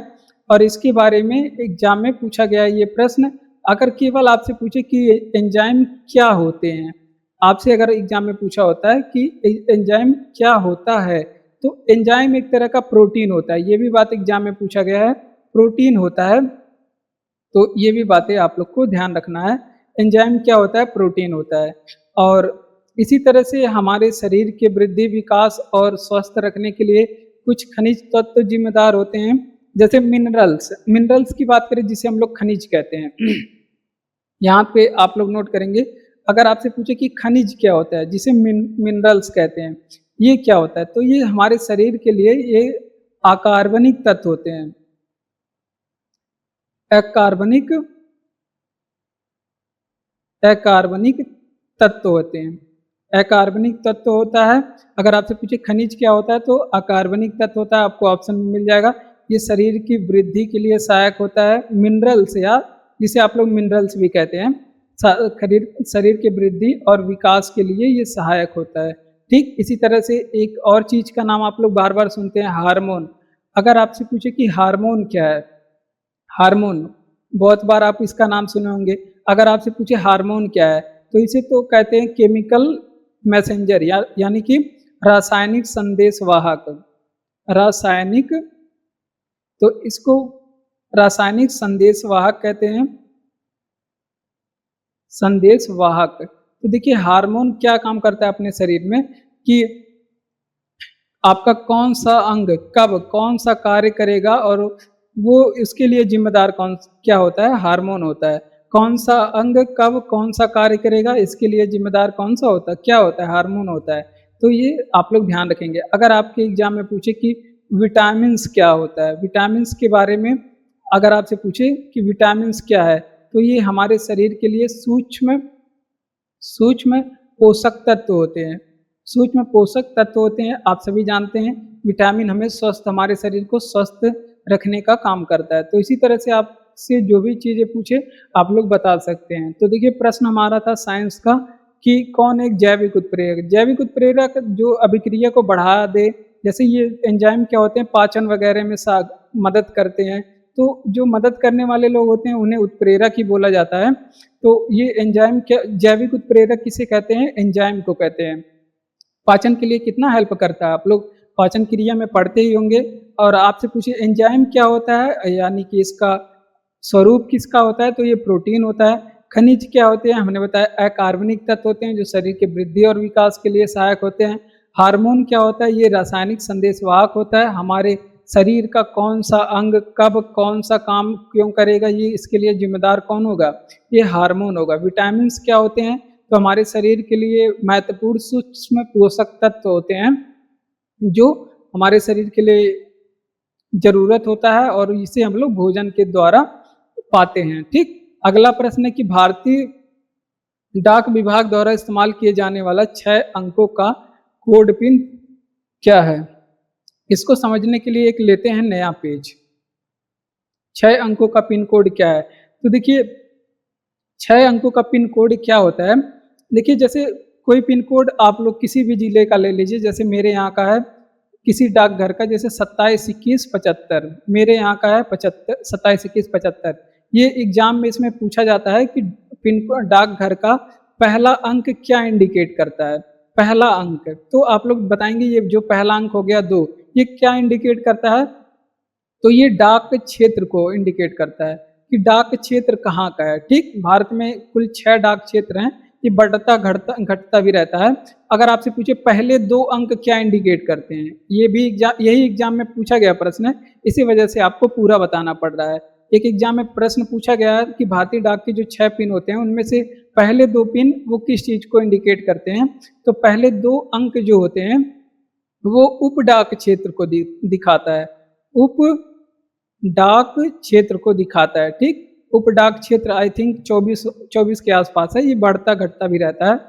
A: और इसके बारे में एग्जाम में पूछा गया है ये प्रश्न। अगर केवल आपसे पूछे कि एंजाइम क्या होते हैं, आपसे अगर एग्जाम में पूछा होता है कि एंजाइम क्या होता है, तो एंजाइम एक तरह का प्रोटीन होता है, ये भी बात एग्जाम में पूछा गया है, प्रोटीन होता है। तो ये भी बातें आप लोग को ध्यान रखना है। एंजाइम क्या होता है? प्रोटीन होता है। और इसी तरह से हमारे शरीर के वृद्धि, विकास और स्वस्थ रखने के लिए कुछ खनिज तत्व जिम्मेदार होते हैं, जैसे मिनरल्स। मिनरल्स की बात करें जिसे हम लोग खनिज कहते हैं। यहाँ पे आप लोग नोट करेंगे, अगर आपसे पूछे कि खनिज क्या होता है, जिसे मिनरल्स कहते हैं, ये क्या होता है, तो ये हमारे शरीर के लिए ये अकार्बनिक तत्व होते हैं। अकार्बनिक अकार्बनिक तत्व होते हैं। अकार्बनिक तत्व होता है। अगर आपसे पूछे खनिज क्या होता है, तो अकार्बनिक तत्व होता है, आपको ऑप्शन में मिल जाएगा। ये शरीर की वृद्धि के लिए सहायक होता है। मिनरल्स, या जिसे आप लोग मिनरल्स भी कहते हैं, शरीर के वृद्धि और विकास के लिए ये सहायक होता है। ठीक इसी तरह से एक और चीज का नाम आप लोग बार बार सुनते हैं, हार्मोन। अगर आपसे पूछे कि हार्मोन क्या है, हार्मोन बहुत बार आप इसका नाम सुने होंगे। अगर आपसे पूछे हार्मोन क्या है, तो इसे तो कहते हैं केमिकल मैसेंजर, यानी कि रासायनिक संदेशवाहक। रासायनिक, तो इसको रासायनिक संदेशवाहक कहते हैं, संदेशवाहक। तो देखिए हार्मोन क्या काम करता है अपने शरीर में, कि आपका कौन सा अंग कब कौन सा कार्य करेगा, और वो इसके लिए जिम्मेदार कौन क्या होता है? हार्मोन होता है। कौन सा अंग कब कौन सा कार्य करेगा, इसके लिए जिम्मेदार कौन सा होता है? क्या होता है? हार्मोन होता है। तो ये आप लोग ध्यान रखेंगे। अगर आपके एग्जाम में पूछे कि विटामिन्स क्या होता है, विटामिन्स के बारे में अगर आपसे पूछे कि विटामिन्स क्या है, तो ये हमारे शरीर के लिए सूक्ष्म सूक्ष्म पोषक तत्व होते हैं। सूक्ष्म पोषक तत्व होते हैं, आप सभी जानते हैं। विटामिन हमें स्वस्थ, हमारे शरीर को स्वस्थ रखने का काम करता है। तो इसी तरह से आपसे जो भी चीज़ें पूछे आप लोग बता सकते हैं। तो देखिए प्रश्न हमारा था साइंस का कि कौन एक जैविक उत्प्रेरक, जैविक उत्प्रेरक जो अभिक्रिया को बढ़ा दे, जैसे ये एंजाइम क्या होते हैं, पाचन वगैरह में मदद करते हैं। तो जो मदद करने वाले लोग होते हैं उन्हें उत्प्रेरक ही बोला जाता है। तो ये एंजाइम क्या, जैविक उत्प्रेरक किसे कहते हैं? एंजाइम को कहते हैं। पाचन के लिए कितना हेल्प करता है, आप लोग पाचन क्रिया में पढ़ते ही होंगे। और आपसे पूछिए एंजाइम क्या होता है, यानी कि इसका स्वरूप किसका होता है, तो ये प्रोटीन होता है। खनिज क्या होते हैं, हमने बताया अकार्बनिक तत्व होते हैं जो शरीर के वृद्धि और विकास के लिए सहायक होते हैं। हार्मोन क्या होता है? ये रासायनिक संदेशवाहक होता है। हमारे शरीर का कौन सा अंग कब कौन सा काम क्यों करेगा, ये इसके लिए जिम्मेदार कौन होगा? ये हार्मोन होगा। विटामिन्स क्या होते हैं? तो हमारे शरीर के लिए महत्वपूर्ण सूक्ष्म पोषक तत्व होते हैं जो हमारे शरीर के लिए ज़रूरत होता है और इसे हम लोग भोजन के द्वारा पाते हैं। ठीक? अगला प्रश्न है कि भारतीय डाक विभाग द्वारा इस्तेमाल किए जाने वाला 6 अंकों का कोड पिन क्या है? इसको समझने के लिए एक लेते हैं नया पेज। 6 अंकों का पिन कोड क्या है? तो देखिए 6 अंकों का पिन कोड क्या होता है? देखिए जैसे कोई पिन कोड आप लोग किसी भी ज़िले का ले लीजिए, जैसे मेरे यहाँ का है किसी डाकघर का, जैसे 272175 मेरे यहाँ का है 75 272175। ये एग्ज़ाम में इसमें पूछा जाता है कि पिन कोड डाकघर का पहला अंक क्या इंडिकेट करता है? पहला अंक। तो आप लोग बताएँगे ये जो पहला अंक हो गया 2, ये क्या इंडिकेट करता है? तो ये डाक क्षेत्र को इंडिकेट करता है कि डाक क्षेत्र कहाँ का है। ठीक? भारत में कुल 6 डाक क्षेत्र हैं। ये बढ़ता घटता घटता भी रहता है। अगर आपसे पूछे पहले 2 अंक क्या इंडिकेट करते हैं? ये भी यही एग्जाम में पूछा गया प्रश्न है, इसी वजह से आपको पूरा बताना पड़ रहा है। एक एग्जाम में प्रश्न पूछा गया है कि भारतीय डाक के जो 6 पिन होते हैं उनमें से पहले 2 पिन वो किस चीज़ को इंडिकेट करते हैं? तो पहले 2 अंक जो होते हैं वो उप डाक क्षेत्र को दिखाता है। उप डाक क्षेत्र को दिखाता है। ठीक? उप डाक क्षेत्र आई थिंक 24 के आसपास है। ये बढ़ता घटता भी रहता है।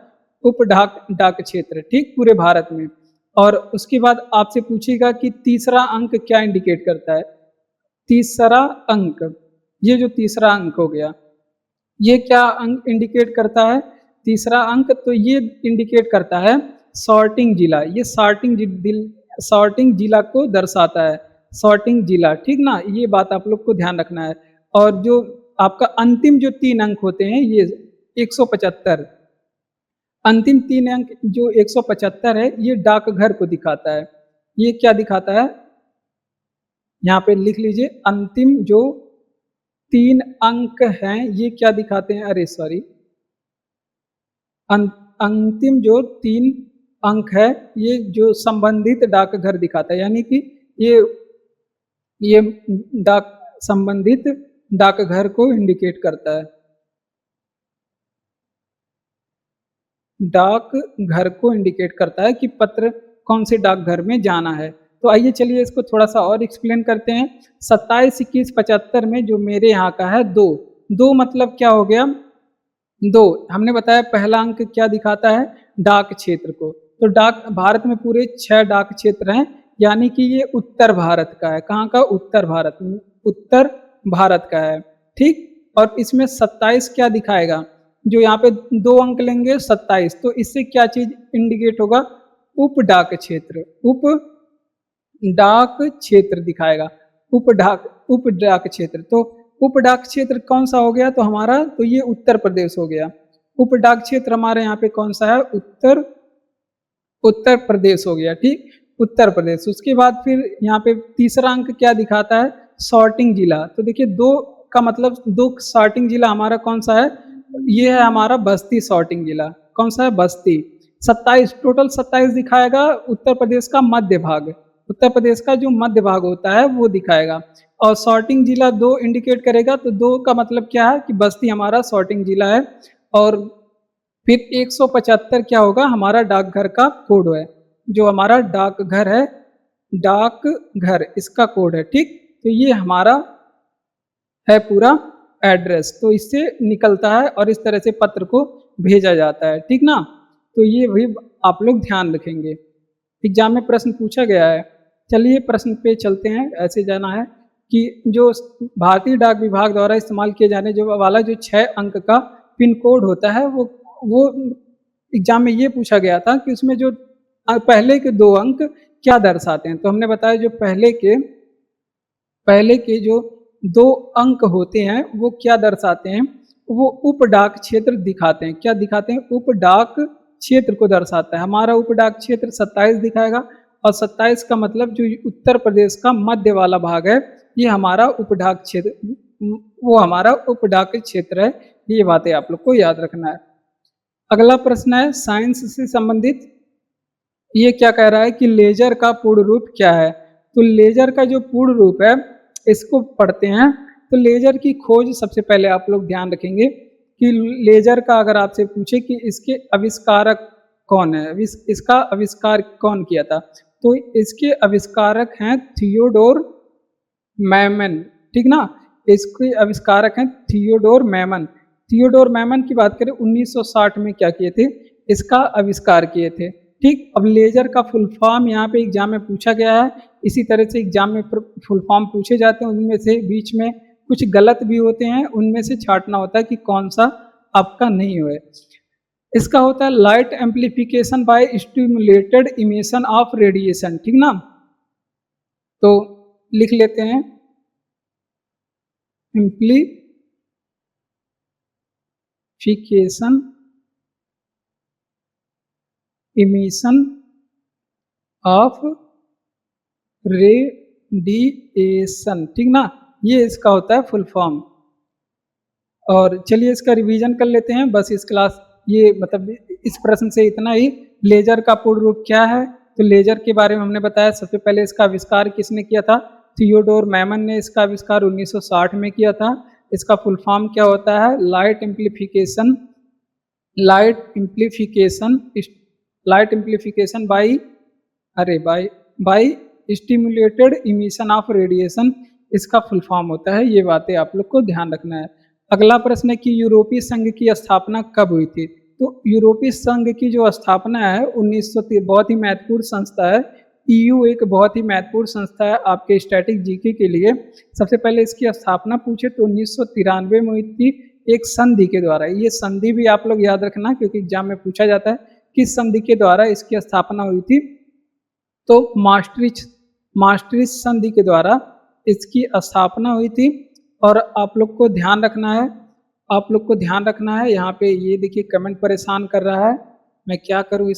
A: उप डाक डाक क्षेत्र, ठीक? पूरे भारत में। और उसके बाद आपसे पूछेगा कि तीसरा अंक क्या इंडिकेट करता है? तीसरा अंक, ये जो तीसरा अंक हो गया, ये क्या अंक इंडिकेट करता है? तीसरा अंक तो ये इंडिकेट करता है सॉर्टिंग जिला। ये सॉर्टिंग जिला को दर्शाता है। सॉर्टिंग जिला, ठीक ना? ये बात आप लोग को ध्यान रखना है। और जो आपका अंतिम जो 3 अंक होते हैं ये 175, अंतिम 3 अंक जो 175 है ये डाकघर को दिखाता है। ये क्या दिखाता है? यहाँ पे लिख लीजिए, अंतिम जो 3 अंक हैं ये क्या दिखाते हैं? अरे सॉरी, अंतिम जो 3 अंक है ये जो संबंधित डाकघर दिखाता है, यानी कि ये ये डाक संबंधित डाकघर को इंडिकेट करता है। डाकघर को इंडिकेट करता है कि पत्र कौन से डाकघर में जाना है। तो आइए चलिए इसको थोड़ा-सा और एक्सप्लेन करते हैं। 27, 21, 75 में जो मेरे यहाँ का है 2, 2 मतलब क्या हो गया? 2 हमने बताया पहला अंक क्या दिखाता है? डाक क्षेत्र को। तो डाक भारत में पूरे 6 डाक क्षेत्र हैं, यानी कि ये उत्तर भारत का है। कहाँ का? उत्तर भारत में, उत्तर भारत का है। ठीक? और इसमें 27 क्या दिखाएगा? जो यहाँ पे 2 अंक लेंगे 27, तो इससे क्या चीज़ इंडिकेट होगा? उप डाक क्षेत्र, उप डाक क्षेत्र दिखाएगा। उप डाक क्षेत्र, तो उप डाक क्षेत्र कौन सा हो गया? तो हमारा तो ये उत्तर प्रदेश हो गया। उप डाक क्षेत्र हमारे यहाँ पे कौन सा है? उत्तर प्रदेश हो गया। ठीक? उत्तर प्रदेश। उसके बाद फिर यहाँ पे तीसरा अंक क्या दिखाता है? सॉर्टिंग जिला। तो देखिए 2 का मतलब 2 सॉर्टिंग जिला हमारा कौन सा है? ये है हमारा बस्ती सॉर्टिंग जिला। कौन सा है? बस्ती। 27 टोटल 27 दिखाएगा उत्तर प्रदेश का मध्य भाग। उत्तर प्रदेश का जो मध्य भाग होता है वो दिखाएगा। और सॉर्टिंग जिला 2 इंडिकेट करेगा, तो 2 का मतलब क्या है कि बस्ती हमारा सॉर्टिंग जिला है। और फिर 175 क्या होगा? हमारा डाकघर का कोड है। जो हमारा डाकघर है, डाकघर इसका कोड है। ठीक? तो ये हमारा है पूरा एड्रेस। तो इससे निकलता है और इस तरह से पत्र को भेजा जाता है। ठीक ना? तो ये भी आप लोग ध्यान रखेंगे। एग्जाम में प्रश्न पूछा गया है। चलिए प्रश्न पे चलते हैं। ऐसे जाना है कि जो भारतीय डाक विभाग द्वारा इस्तेमाल किए जाने जो वाला जो 6 अंक का पिन कोड होता है वो एग्जाम में ये पूछा गया था कि उसमें जो पहले के 2 अंक क्या दर्शाते हैं। तो हमने बताया जो पहले के जो 2 अंक होते हैं वो क्या दर्शाते हैं? वो उप डाक क्षेत्र दिखाते हैं। क्या दिखाते हैं? उप डाक क्षेत्र को दर्शाता है। हमारा उप डाक क्षेत्र 27 दिखाएगा और 27 का मतलब जो उत्तर प्रदेश का मध्य वाला भाग है ये हमारा उप डाक क्षेत्र, वो हमारा उप डाक क्षेत्र है। ये बातें आप लोग को याद रखना है। अगला प्रश्न है साइंस से संबंधित ये क्या कह रहा है कि लेजर का पूर्ण रूप क्या है। तो लेजर का जो पूर्ण रूप है इसको पढ़ते हैं। तो लेजर की खोज सबसे पहले आप लोग ध्यान रखेंगे कि लेजर का अगर आपसे पूछे कि इसके आविष्कारक कौन है, इसका आविष्कार कौन किया था, तो इसके आविष्कारक हैं थियोडोर मैमन, ठीक ना। इसके आविष्कारक हैं थियोडोर मैमन। थियोडोर मैमन की बात करें 1960 में क्या किए थे, इसका आविष्कार किए थे। ठीक, अब लेजर का फुल फॉर्म यहाँ पे एग्जाम में पूछा गया है। इसी तरह से एग्जाम में फुल फॉर्म पूछे जाते हैं, उनमें से बीच में कुछ गलत भी होते हैं, उनमें से छांटना होता है कि कौन सा आपका नहीं हुआ है। इसका होता है light amplification by stimulated emission of radiation, ठीक ना। तो लिख लेते हैं एम्प्लीफिकेशन इमिशन ऑफ रेडिएशन, ठीक ना। ये इसका होता है फुल फॉर्म। और चलिए इसका रिवीजन कर लेते हैं बस इस क्लास, ये मतलब इस प्रश्न से इतना ही। लेजर का पूर्ण रूप क्या है, तो लेजर के बारे में हमने बताया। सबसे पहले इसका आविष्कार किसने किया था, थियोडोर मैमन ने इसका आविष्कार 1960 में किया था। इसका फुल फॉर्म क्या होता है, light amplification by by stimulated emission of radiation, इसका फुल फॉर्म होता है। ये बातें आप लोग को ध्यान रखना है। अगला प्रश्न है कि यूरोपीय संघ की स्थापना कब हुई थी। तो यूरोपीय संघ की जो स्थापना है 1903, बहुत ही महत्वपूर्ण संस्था है। ईयू एक बहुत ही महत्वपूर्ण संस्था है आपके स्टैटिक जीके के लिए। सबसे पहले इसकी स्थापना पूछे तो 1993 में हुई थी, एक संधि के द्वारा। ये संधि भी आप लोग याद रखना क्योंकि एग्जाम में पूछा जाता है किस संधि के द्वारा इसकी स्थापना हुई थी। तो मास्ट्रिच संधि के द्वारा इसकी स्थापना हुई थी। और आप लोग को ध्यान रखना है, यहाँ पे ये देखिए कमेंट परेशान कर रहा है, मैं क्या करूँ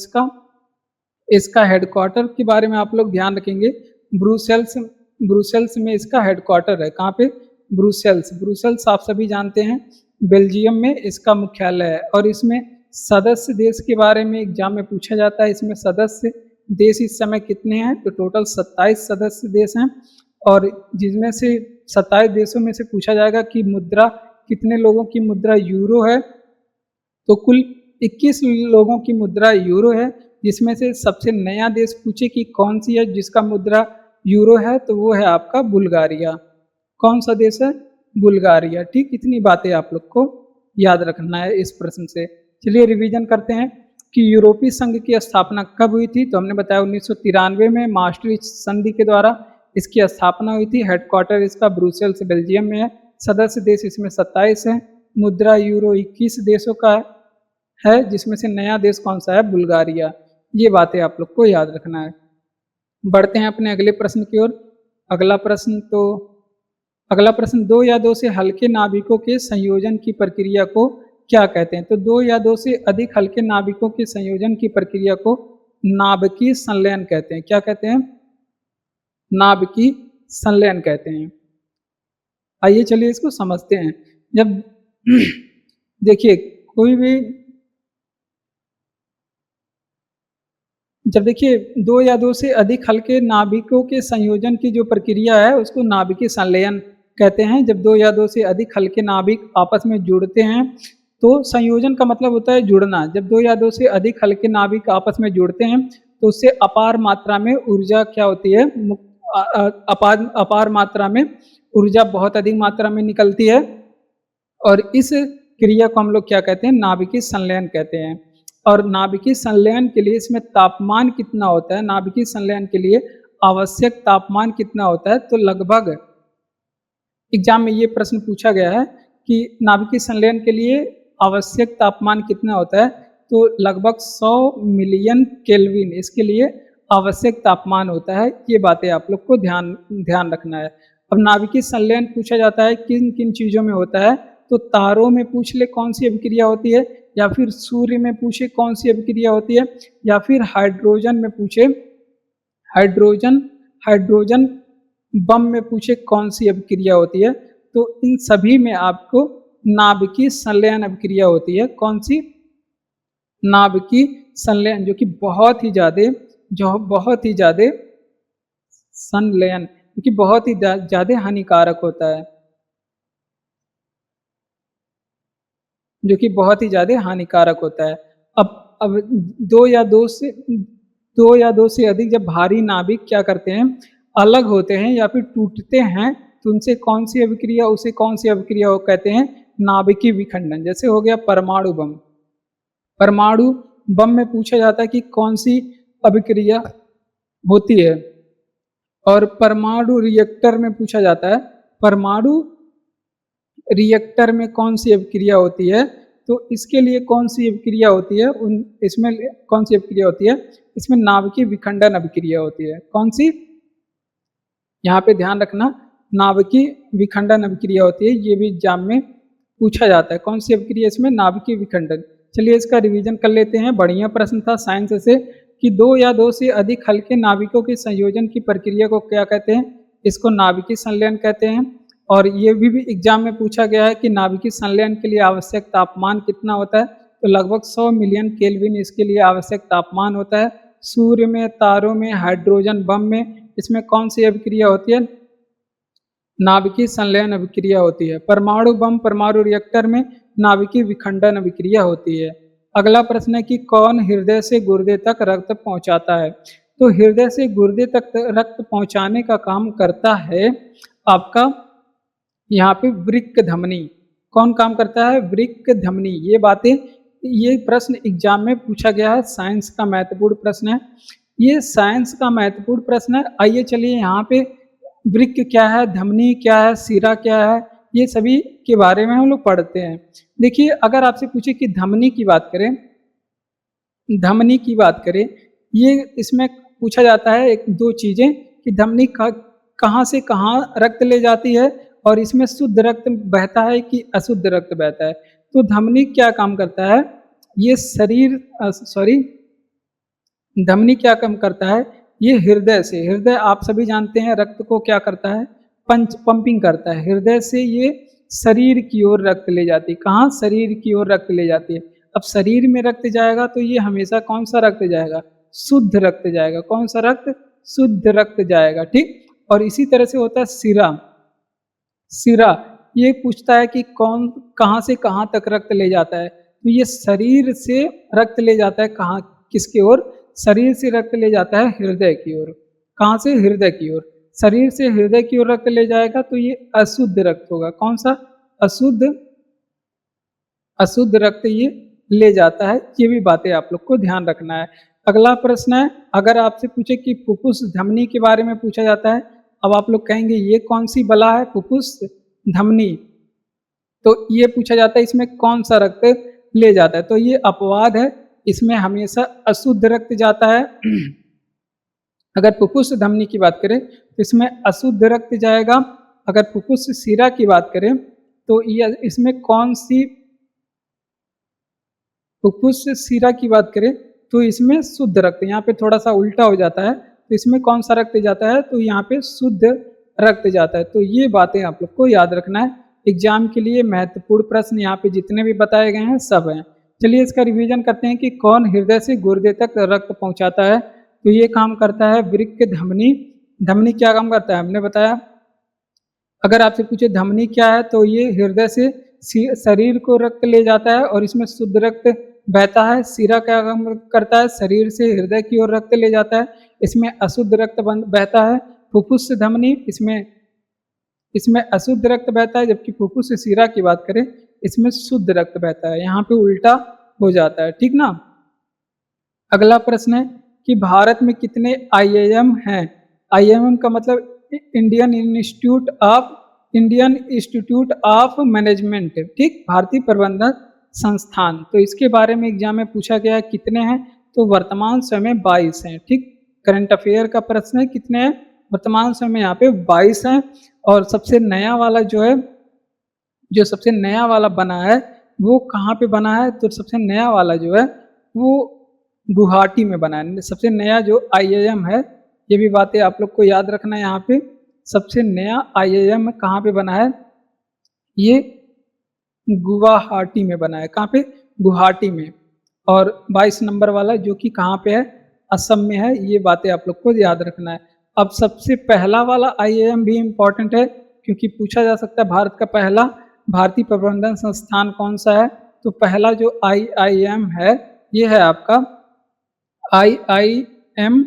A: इसका हेडक्वार्टर के बारे में आप लोग ध्यान रखेंगे। ब्रुसेल्स में इसका हेडक्वार्टर है। कहाँ पे, ब्रुसेल्स आप सभी जानते हैं बेल्जियम में इसका मुख्यालय है। और इसमें सदस्य देश के बारे में एग्जाम में पूछा जाता है। इसमें सदस्य देश इस समय कितने हैं, तो टोटल 27 सदस्य देश हैं। और जिसमें से 27 देशों में से पूछा जाएगा कि मुद्रा, कितने लोगों की मुद्रा यूरो है, तो कुल 21 लोगों की मुद्रा यूरो है। जिसमें से सबसे नया देश पूछे कि कौन सी है जिसका मुद्रा यूरो है, तो वो है आपका बुल्गारिया। कौन सा देश है, बुल्गारिया। ठीक, इतनी बातें आप लोग को याद रखना है इस प्रश्न से। चलिए रिवीजन करते हैं कि यूरोपीय संघ की स्थापना कब हुई थी। तो हमने बताया 1993 में मास्ट्रिच संधि के द्वारा इसकी स्थापना हुई थी। हेडक्वार्टर इसका ब्रुसेल्स बेल्जियम में है। सदस्य देश इसमें 27 है। मुद्रा यूरो 21 देशों का है, जिसमें से नया देश कौन सा है, बुल्गारिया। ये बातें आप लोग को याद रखना है। बढ़ते हैं अपने अगले प्रश्न की ओर। अगला प्रश्न, दो या दो से हल्के नाभिकों के संयोजन की प्रक्रिया को क्या कहते हैं। तो दो या दो से अधिक हल्के नाभिकों के संयोजन की प्रक्रिया को नाभिकीय संलयन कहते हैं। क्या कहते हैं, नाभिकीय संलयन कहते हैं। आइए चलिए इसको समझते हैं। जब देखिए दो या दो से अधिक हल्के नाभिकों के संयोजन की जो प्रक्रिया है उसको नाभिकीय संलयन कहते हैं। जब दो या दो से अधिक हल्के नाभिक आपस में जुड़ते हैं, तो संयोजन का मतलब होता है जुड़ना। जब दो या दो से अधिक हल्के नाभिक आपस में जुड़ते हैं तो उससे अपार मात्रा में ऊर्जा क्या होती है, अपार मात्रा में ऊर्जा बहुत अधिक मात्रा में निकलती है। और इस क्रिया को हम लोग क्या कहते हैं, नाभिकीय संलयन कहते हैं। और नाभिकीय संलयन के लिए इसमें तापमान कितना होता है, नाभिकीय संलयन के लिए आवश्यक तापमान कितना होता है, तो लगभग एग्जाम में ये प्रश्न पूछा गया है कि नाभिकीय संलयन के लिए आवश्यक तापमान कितना होता है, तो लगभग 100 मिलियन केल्विन इसके लिए आवश्यक तापमान होता है। ये बातें आप लोग को ध्यान रखना है। अब नाभिकीय संलयन पूछा जाता है किन किन चीज़ों में होता है, तो तारों में पूछ ले कौन सी अभिक्रिया होती है, या फिर सूर्य में पूछे कौन सी अभिक्रिया होती है, या फिर हाइड्रोजन में पूछे, हाइड्रोजन बम में पूछे कौन सी अभिक्रिया होती है, तो इन सभी में आपको नाभिकीय संलयन अभिक्रिया होती है। कौन सी, नाभिकीय संलयन, जो कि बहुत ही ज़्यादा जो बहुत ही ज़्यादा संलयन, क्योंकि बहुत ही ज़्यादा हानिकारक होता है, जो कि बहुत ही ज़्यादा हानिकारक होता है। अब 2 या 2 से 2 या 2 से अधिक जब भारी नाभिक क्या करते हैं, अलग होते हैं या फिर टूटते हैं, तो उनसे कौन-सी अभिक्रिया उसे कौन-सी अभिक्रिया वो कहते हैं, नाभिकीय विखंडन। जैसे हो गया परमाणु बम। परमाणु बम में पूछा जाता है कि कौन-सी अभिक्रिया होती है, और परमाणु रिएक्टर में पूछा जाता है, परमाणु रिएक्टर में कौन-सी अभिक्रिया होती है, तो इसके लिए कौन-सी अभिक्रिया होती है, इसमें कौन-सी अभिक्रिया होती है? इसमें नाभिकीय विखंडन अभिक्रिया होती है। कौन-सी? यहाँ पे ध्यान रखना, नाभिकीय विखंडन अभिक्रिया होती है, ये भी एग्जाम में पूछा जाता है। कौन सी अभिक्रिया इसमें? नाभिकीय विखंडन। चलिए इसका रिवीजन कर लेते हैं। बढ़िया प्रश्न था साइंस से कि 2 या 2 से अधिक हल्के नाभिकों के संयोजन की प्रक्रिया को क्या कहते हैं? इसको नाभिकीय संलयन कहते हैं। और ये भी एग्जाम में पूछा गया है कि नाभिकीय संलयन के लिए आवश्यक तापमान कितना होता है, तो लगभग 100 मिलियन केल्विन इसके लिए आवश्यक तापमान होता है। सूर्य में, तारों में, हाइड्रोजन बम में इसमें कौन सी अभिक्रिया होती है? नाभिकीय संलयन अभिक्रिया होती है। परमाणु बम, परमाणु रिएक्टर में नाभिकीय विखंडन अभिक्रिया होती है। अगला प्रश्न है कि कौन हृदय से गुर्दे तक रक्त पहुंचाता है? तो हृदय से गुर्दे तक रक्त पहुंचाने का काम करता है आपका यहाँ पे वृक्क धमनी। कौन काम करता है? वृक्क धमनी। ये प्रश्न एग्जाम में पूछा गया है, साइंस का महत्वपूर्ण प्रश्न है। ये साइंस का महत्वपूर्ण प्रश्न है। आइए चलिए यहाँ पे वृक्क क्या है, धमनी क्या है, सिरा क्या है, ये सभी के बारे में हम लोग पढ़ते हैं। देखिए अगर आपसे पूछे कि धमनी की बात करें, धमनी की बात करें, ये इसमें पूछा जाता है एक दो चीजें कि धमनी कहाँ से कहाँ रक्त ले जाती है, और इसमें शुद्ध रक्त बहता है कि अशुद्ध रक्त बहता है। तो धमनी क्या काम करता है, ये धमनी क्या काम करता है, ये हृदय से, हृदय आप सभी जानते हैं रक्त को क्या करता है, पंपिंग करता है। हृदय से ये शरीर की ओर रक्त ले जाती है। कहाँ? शरीर की ओर रक्त ले जाती है। अब शरीर में रक्त जाएगा तो ये हमेशा कौन सा रक्त जाएगा? शुद्ध रक्त जाएगा। कौन सा रक्त? शुद्ध रक्त जाएगा। ठीक। और इसी तरह से होता है सिरा। सिरा ये पूछता है कि कौन कहाँ से कहाँ तक रक्त ले जाता है, तो ये शरीर से रक्त ले जाता है। कहाँ? किसकी ओर? शरीर से रक्त ले जाता है हृदय की ओर। कहाँ से? हृदय की ओर। शरीर से हृदय की ओर रक्त ले जाएगा तो ये अशुद्ध रक्त होगा। कौन सा? अशुद्ध, अशुद्ध रक्त ये ले जाता है। ये भी बातें आप लोग को ध्यान रखना है। अगला प्रश्न है, अगर आपसे पूछे कि फुफ्फुस धमनी के बारे में पूछा जाता है, अब आप लोग कहेंगे ये कौन सी बला है फुफ्फुस धमनी, तो ये पूछा जाता है इसमें कौन सा रक्त ले जाता है, तो ये अपवाद है, इसमें हमेशा अशुद्ध रक्त जाता है। अगर फुफ्फुस धमनी की बात करें तो इसमें अशुद्ध रक्त जाएगा। अगर फुफ्फुस शिरा की बात करें तो ये इसमें कौन सी, फुफ्फुस शिरा की बात करें तो इसमें शुद्ध रक्त, यहाँ पे थोड़ा सा उल्टा हो जाता है, तो इसमें कौन सा रक्त जाता है, तो यहाँ पे शुद्ध रक्त जाता है। तो ये बातें आप लोग को याद रखना है। एग्जाम के लिए महत्वपूर्ण प्रश्न यहाँ पे जितने भी बताए गए हैं सब हैं। चलिए इसका रिवीजन करते हैं कि कौन हृदय से गुर्दे तक रक्त पहुँचाता है, तो ये काम करता है वृक्क धमनी। धमनी क्या काम करता है हमने बताया। अगर आपसे पूछे धमनी क्या है, तो ये हृदय से शरीर को रक्त ले जाता है और इसमें शुद्ध रक्त बहता है। सिरा क्या काम करता है, शरीर से हृदय की ओर रक्त ले जाता है, इसमें अशुद्ध रक्त बहता है। फुफ्फुस धमनी, इसमें इसमें अशुद्ध रक्त बहता है, जबकि फुफ्फुस सिरा की बात करें इसमें शुद्ध रक्त बहता है। यहाँ पे उल्टा हो जाता है। ठीक ना। अगला प्रश्न है कि भारत में कितने आईआईएम हैं? आईआईएम का मतलब इंडियन इंस्टीट्यूट ऑफ मैनेजमेंट। ठीक, भारतीय प्रबंधन संस्थान। तो इसके बारे में एग्जाम में पूछा गया है कितने हैं, तो वर्तमान समय 22 हैं। ठीक, करंट अफेयर का प्रश्न है कितने हैं, वर्तमान समय यहाँ पे 22 हैं। और सबसे नया वाला जो सबसे नया वाला बना है वो कहाँ पे बना है, तो सबसे नया वाला जो है वो गुवाहाटी में बना है। सबसे नया जो आईआईएम है, ये भी बातें आप लोग को याद रखना है। यहाँ पे सबसे नया आईआईएम कहाँ पे बना है, ये गुवाहाटी में बना है। कहाँ पे? गुवाहाटी में। और 22 नंबर वाला जो कि कहाँ पे है, असम में है। ये बातें आप लोग को याद रखना है। अब सबसे पहला वाला आईआईएम भी इम्पोर्टेंट है, क्योंकि पूछा जा सकता है भारत का पहला भारतीय प्रबंधन संस्थान कौन सा है। तो पहला जो आईआईएम है ये है आपका आईआईएम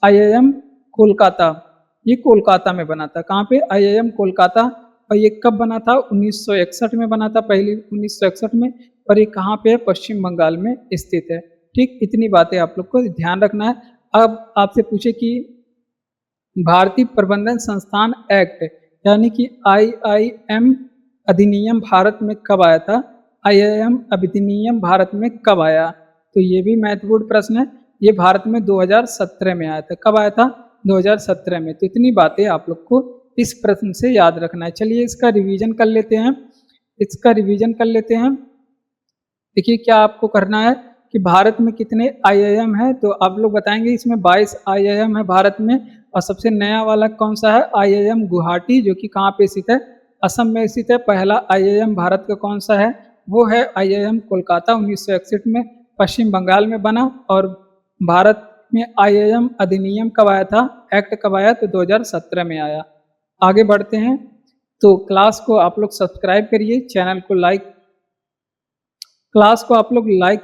A: आईआईएम कोलकाता। ये कोलकाता में बना था। कहाँ पे? आईआईएम कोलकाता। और ये कब बना था? 1961 में बना था, पहली 1961 में। और ये कहाँ पे है? पश्चिम बंगाल में स्थित है। ठीक, इतनी बातें आप लोग को ध्यान रखना है। अब आपसे पूछे कि भारतीय प्रबंधन संस्थान एक्ट यानी कि आईआईएम अधिनियम भारत में कब आया था? आईआईएम अधिनियम भारत में कब आया? तो ये भी महत्वपूर्ण प्रश्न है। ये भारत में 2017 में आया था। कब आया था? 2017 में। तो इतनी बातें आप लोग को इस प्रश्न से याद रखना है। चलिए इसका रिवीजन कर लेते हैं। देखिए क्या आपको करना है कि भारत में कितने आईआईएम है, तो आप लोग बताएंगे। इसमें 22 आईआईएम है भारत में। और सबसे नया वाला कौन सा है? आईआईएम गुवाहाटी, जो कि कहाँ पे स्थित है? असम में स्थित है। पहला आईआईएम भारत का कौन सा है? वो है आईआईएम कोलकाता, 1961 में पश्चिम बंगाल में बना। और भारत में आईआईएम अधिनियम कब आया था? एक्ट कब आया? तो 2017 में आया। आगे बढ़ते हैं। तो क्लास को आप लोग सब्सक्राइब करिए, चैनल को लाइक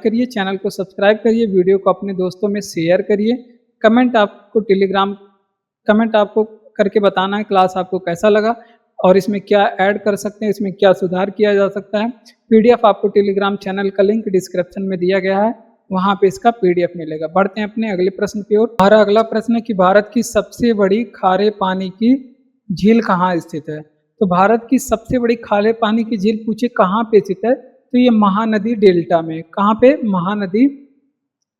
A: करिए, चैनल को सब्सक्राइब करिए, वीडियो को अपने दोस्तों में शेयर करिए। कमेंट आपको करके बताना है क्लास आपको कैसा लगा और इसमें क्या ऐड कर सकते हैं, इसमें क्या सुधार किया जा सकता है। पीडीएफ आपको टेलीग्राम चैनल का लिंक डिस्क्रिप्शन में दिया गया है, वहाँ पे इसका पीडीएफ मिलेगा। बढ़ते हैं अपने अगले प्रश्न की ओर। हमारा अगला प्रश्न है कि भारत की सबसे बड़ी खारे पानी की झील कहाँ स्थित है? तो भारत की सबसे बड़ी खारे पानी की झील पूछे कहाँ पे स्थित है? तो ये महानदी डेल्टा में। कहाँ पे?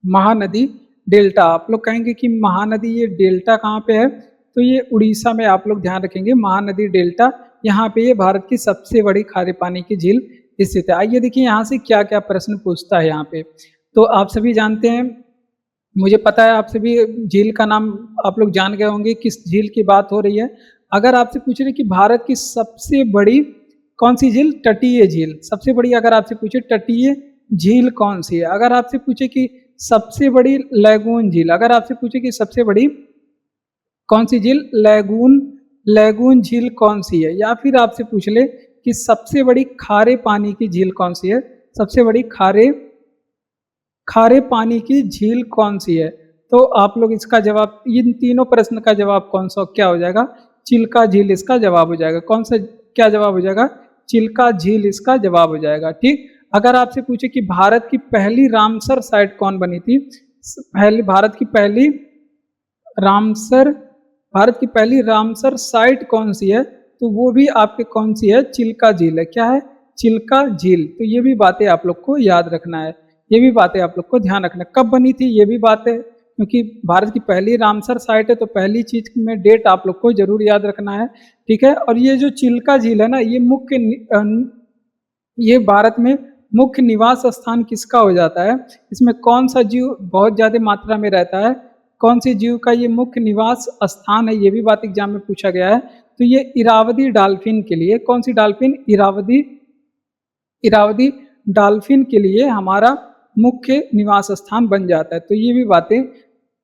A: महानदी डेल्टा। आप लोग कहेंगे कि महानदी ये डेल्टा कहाँ पे है? तो ये उड़ीसा में। आप लोग ध्यान रखेंगे महानदी डेल्टा, यहाँ पे ये भारत की सबसे बड़ी खारे पानी की झील स्थित है। आइए देखिए यहाँ से क्या क्या प्रश्न पूछता है यहाँ पे। तो आप सभी जानते हैं, मुझे पता है आप सभी झील का नाम आप लोग जान गए होंगे, किस झील की बात हो रही है। अगर आपसे पूछ रहे कि भारत की सबसे बड़ी कौन सी झील? तटीय झील। सबसे बड़ी अगर आपसे पूछे तटीय झील कौन सी है, अगर आपसे पूछे कि सबसे बड़ी लैगून झील, अगर आपसे पूछे कि सबसे बड़ी कौन सी झील? लैगून झील कौन सी है, या फिर आपसे पूछ ले कि सबसे बड़ी खारे पानी की झील कौन सी है, सबसे बड़ी खारे पानी की झील कौन सी है, तो आप लोग इसका जवाब, इन तीनों प्रश्न का जवाब कौन सा क्या हो जाएगा? चिल्का झील इसका जवाब हो जाएगा। कौन सा क्या जवाब हो जाएगा? चिल्का झील इसका जवाब हो जाएगा। ठीक। अगर आपसे पूछे कि भारत की पहली रामसर साइट कौन बनी थी? रामसर भारत की पहली रामसर साइट कौन सी है? तो वो भी आपके कौन सी है? चिल्का झील है। क्या है? चिल्का झील। तो ये भी बातें आप लोग को याद रखना है, ये भी बातें आप लोग को ध्यान रखना। कब बनी थी ये भी बात है, क्योंकि भारत की पहली रामसर साइट है तो पहली चीज में डेट आप लोग को जरूर याद रखना है। ठीक है। और ये जो चिल्का झील है ना, ये भारत में मुख्य निवास स्थान किसका हो जाता है? इसमें कौन सा जीव बहुत ज्यादा मात्रा में रहता है? कौन सी जीव का ये मुख्य निवास स्थान है? ये भी बात एग्जाम में पूछा गया है। तो ये इरावदी डॉल्फिन के लिए, कौन सी डॉल्फिन? इरावदी डॉल्फिन के लिए हमारा मुख्य निवास स्थान बन जाता है। तो ये भी बातें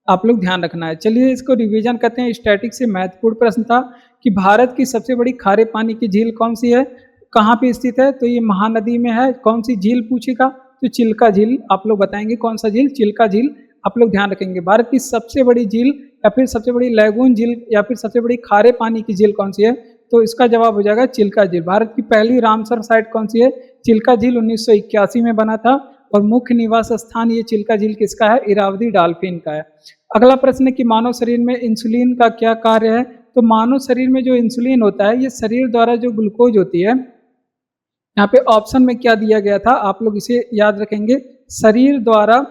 A: आप लोग ध्यान रखना है। चलिए इसको रिवीजन करते हैं। स्टैटिक से महत्वपूर्ण प्रश्न था कि भारत की सबसे बड़ी खारे पानी की झील कौन सी है, कहाँ पे स्थित है? तो ये महानदी में है। कौन सी झील पूछेगा? तो चिल्का झील। आप लोग बताएंगे कौन सा झील? चिल्का झील। आप लोग ध्यान रखेंगे। भारत की सबसे बड़ी झील या फिर सबसे बड़ी लैगून झील या फिर सबसे बड़ी खारे पानी की झील कौन सी है? तो इसका जवाब हो जाएगा चिल्का झील। भारत की पहली रामसर साइट कौन सी है? चिल्का झील 1981 में बना था। और मुख्य निवास स्थान ये चिल्का झील किसका है? इरावदी डॉल्फिन का है। अगला प्रश्न है कि मानव शरीर में इंसुलिन का क्या कार्य है? तो मानव शरीर में जो इंसुलिन होता है, ये शरीर द्वारा जो ग्लूकोज होती है, यहाँ पे ऑप्शन में क्या दिया गया था आप लोग इसे याद रखेंगे। शरीर द्वारा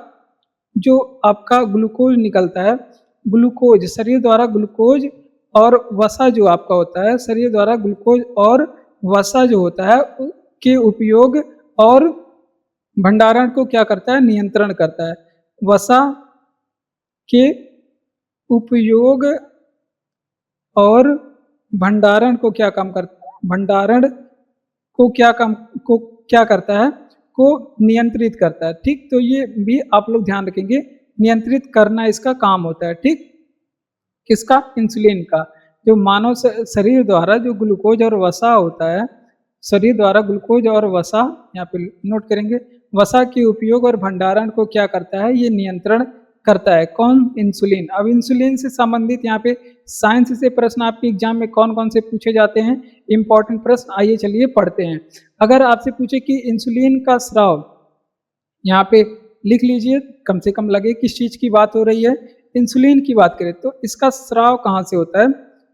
A: जो आपका ग्लूकोज निकलता है, ग्लूकोज, शरीर द्वारा ग्लूकोज और वसा जो आपका होता है, शरीर द्वारा ग्लूकोज और वसा जो होता है के उपयोग और भंडारण को क्या करता है? नियंत्रण करता है। वसा के उपयोग और भंडारण को क्या काम करता है? भंडारण को क्या करता है? को नियंत्रित करता है। ठीक। तो ये भी आप लोग ध्यान रखेंगे नियंत्रित करना इसका काम होता है, ठीक। किसका? इंसुलिन का। जो मानव शरीर द्वारा जो ग्लूकोज और वसा होता है, शरीर द्वारा ग्लूकोज और वसा, यहाँ पे नोट करेंगे, वसा के उपयोग और भंडारण को क्या करता है? ये नियंत्रण करता है। कौन? इंसुलिन। अब इंसुलिन से संबंधित यहाँ पे साइंस से प्रश्न आपके एग्जाम में कौन कौन से पूछे जाते हैं, इंपॉर्टेंट प्रश्न, आइए चलिए पढ़ते हैं। अगर आपसे पूछे कि इंसुलिन का स्राव, यहाँ पे लिख लीजिए, कम से कम लगे किस चीज की बात हो रही है। इंसुलिन की बात करें तो इसका स्राव कहाँ से होता है?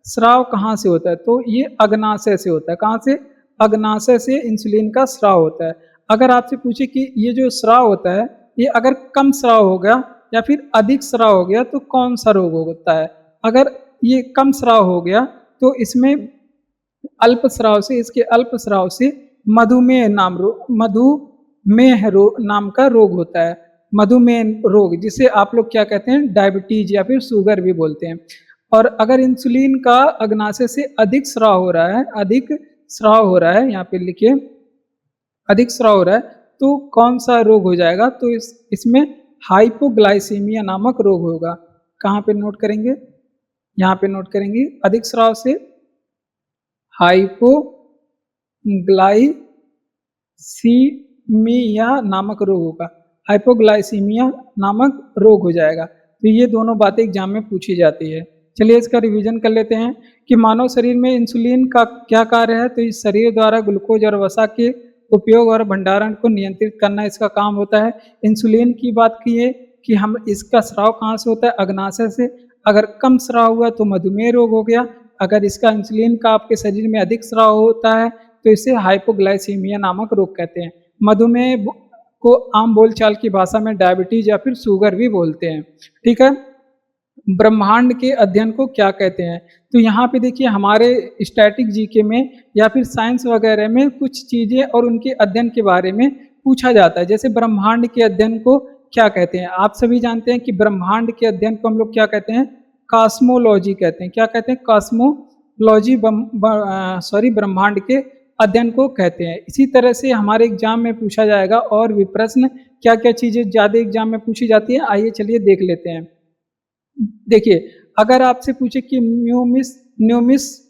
A: स्राव कहाँ से होता है? तो ये अग्नाशय से होता है। कहाँ से? अग्नाशय से इंसुलिन का स्राव होता है। अगर आपसे पूछे कि ये जो स्राव होता है, ये अगर कम स्राव हो गया या फिर अधिक स्राव हो गया तो कौन सा रोग होता है? अगर ये कम स्राव हो गया तो इसमें अल्प स्राव से, इसके अल्प स्राव से मधुमेह नाम का रोग होता है। मधुमेह रोग, जिसे आप लोग क्या कहते हैं? डायबिटीज या फिर शुगर भी बोलते हैं। और अगर इंसुलिन का अग्नाशय से अधिक स्राव हो रहा है, अधिक स्राव हो रहा है, यहाँ पे लिखिए, अधिक स्राव हो रहा है, तो कौन सा रोग हो जाएगा? तो इसमें हाइपोग्लाइसीमिया नामक रोग होगा। कहाँ पे नोट करेंगे? यहाँ पे नोट करेंगे, अधिक स्राव से हाइपोग्लाइसीमिया नामक रोग होगा। हाइपोग्लाइसीमिया नामक रोग हो जाएगा। तो ये दोनों बातें एग्जाम में पूछी जाती है। चलिए इसका रिवीजन कर लेते हैं कि मानव शरीर में इंसुलिन का क्या कार्य है। तो इस शरीर द्वारा ग्लूकोज और वसा के उपयोग और भंडारण को नियंत्रित करना इसका काम होता है। इंसुलिन की बात की है कि हम इसका स्राव कहाँ से होता है? अग्नाशय से। अगर कम स्राव हुआ तो मधुमेह रोग हो गया। अगर इसका इंसुलिन का आपके शरीर में अधिक स्राव होता है तो इसे हाइपोग्लाइसीमिया नामक रोग कहते हैं। मधुमेह को आम बोलचाल की भाषा में डायबिटीज या फिर शुगर भी बोलते हैं, ठीक है। ब्रह्मांड के अध्ययन को क्या कहते हैं? तो यहाँ पे देखिए, हमारे स्टैटिक जीके में या फिर साइंस वगैरह में कुछ चीजें और उनके अध्ययन के बारे में पूछा जाता है। जैसे ब्रह्मांड के अध्ययन को क्या कहते हैं? आप सभी जानते हैं कि ब्रह्मांड के अध्ययन को हम लोग क्या कहते हैं? कॉस्मोलॉजी कहते हैं। क्या कहते हैं? कॉस्मोलॉजी, ब्रह्मांड के अध्ययन को कहते हैं। इसी तरह से हमारे एग्जाम में पूछा जाएगा और भी प्रश्न। क्या क्या चीजें ज्यादा एग्जाम में पूछी जाती है, आइए चलिए देख लेते हैं। देखिए, अगर आपसे पूछे कि न्यूमिसमेटिक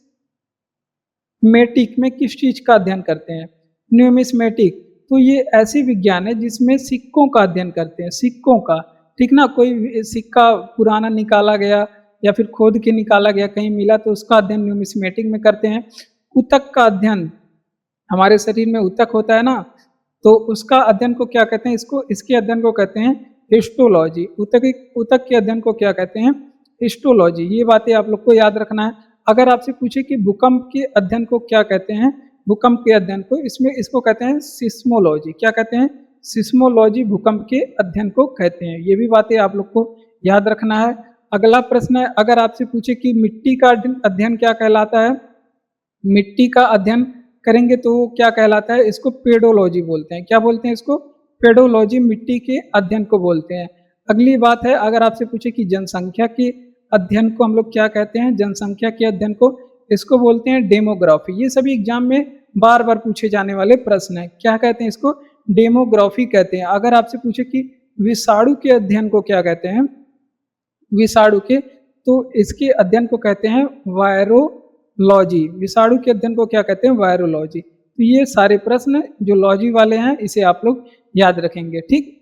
A: में किस चीज का अध्ययन करते हैं? न्यूमिसमेटिक, तो ये ऐसी विज्ञान है जिसमें सिक्कों का अध्ययन करते हैं, सिक्कों का, ठीक ना। कोई सिक्का पुराना निकाला गया या फिर खोद के निकाला गया, कहीं मिला, तो उसका अध्ययन न्यूमिसमेटिक में करते हैं। ऊतक का अध्ययन, हमारे शरीर में ऊतक होता है ना, तो उसका अध्ययन को क्या कहते हैं? इसके अध्ययन को कहते हैं हिस्टोलॉजी। ऊतक के अध्ययन को क्या कहते हैं? हिस्टोलॉजी। ये बातें आप लोग को याद रखना है। अगर आपसे पूछे कि भूकंप के अध्ययन को क्या कहते हैं? भूकंप के अध्ययन को, इसको कहते हैं सिस्मोलॉजी। क्या कहते हैं? सिस्मोलॉजी भूकंप के अध्ययन को कहते हैं। ये भी बातें आप लोग को याद रखना है। अगला प्रश्न है, अगर आपसे पूछे कि मिट्टी का अध्ययन क्या कहलाता है? मिट्टी का अध्ययन करेंगे तो क्या कहलाता है? इसको पेडोलॉजी बोलते हैं। क्या बोलते हैं इसको? पेडोलॉजी मिट्टी के अध्ययन को बोलते हैं। अगली बात है, अगर आपसे पूछे कि जनसंख्या के अध्ययन को हम लोग क्या कहते हैं? जनसंख्या के अध्ययन को, इसको बोलते हैं डेमोग्राफी। ये सभी एग्जाम में बार बार पूछे जाने वाले प्रश्न है। क्या कहते हैं इसको? डेमोग्राफी कहते हैं। अगर आपसे पूछे कि विषाणु के अध्ययन को क्या कहते हैं? विषाणु के, तो इसके अध्ययन को कहते हैं वायरोलॉजी। विषाणु के अध्ययन को क्या कहते हैं? वायरोलॉजी। तो ये सारे प्रश्न जो लॉजी वाले हैं, इसे आप लोग याद रखेंगे, ठीक।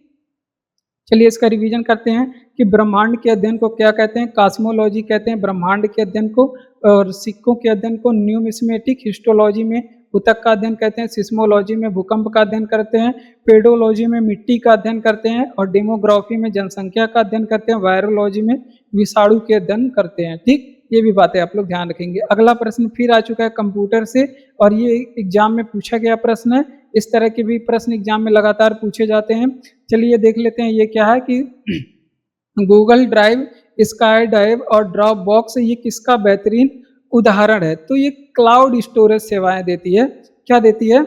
A: चलिए इसका रिवीजन करते हैं कि ब्रह्मांड के अध्ययन को क्या कहते हैं? कॉस्मोलॉजी कहते हैं ब्रह्मांड के अध्ययन को। और सिक्कों के अध्ययन को न्यूमिस्मेटिक, हिस्टोलॉजी में ऊतक का अध्ययन कहते हैं, सिस्मोलॉजी में भूकंप का अध्ययन करते हैं, पेडोलॉजी में मिट्टी का अध्ययन करते हैं, और डेमोग्राफी में जनसंख्या का अध्ययन करते हैं, वायरोलॉजी में विषाणु के अध्ययन करते हैं, ठीक। ये भी बातें आप लोग ध्यान रखेंगे। अगला प्रश्न फिर आ चुका है कंप्यूटर से, और ये एग्जाम में पूछा गया प्रश्न है। इस तरह के भी प्रश्न एग्जाम में लगातार पूछे जाते हैं। चलिए देख लेते हैं ये क्या है कि गूगल ड्राइव, स्काई ड्राइव और ड्रॉप बॉक्स, ये किसका बेहतरीन उदाहरण है? तो ये क्लाउड स्टोरेज सेवाएं देती है। क्या देती है?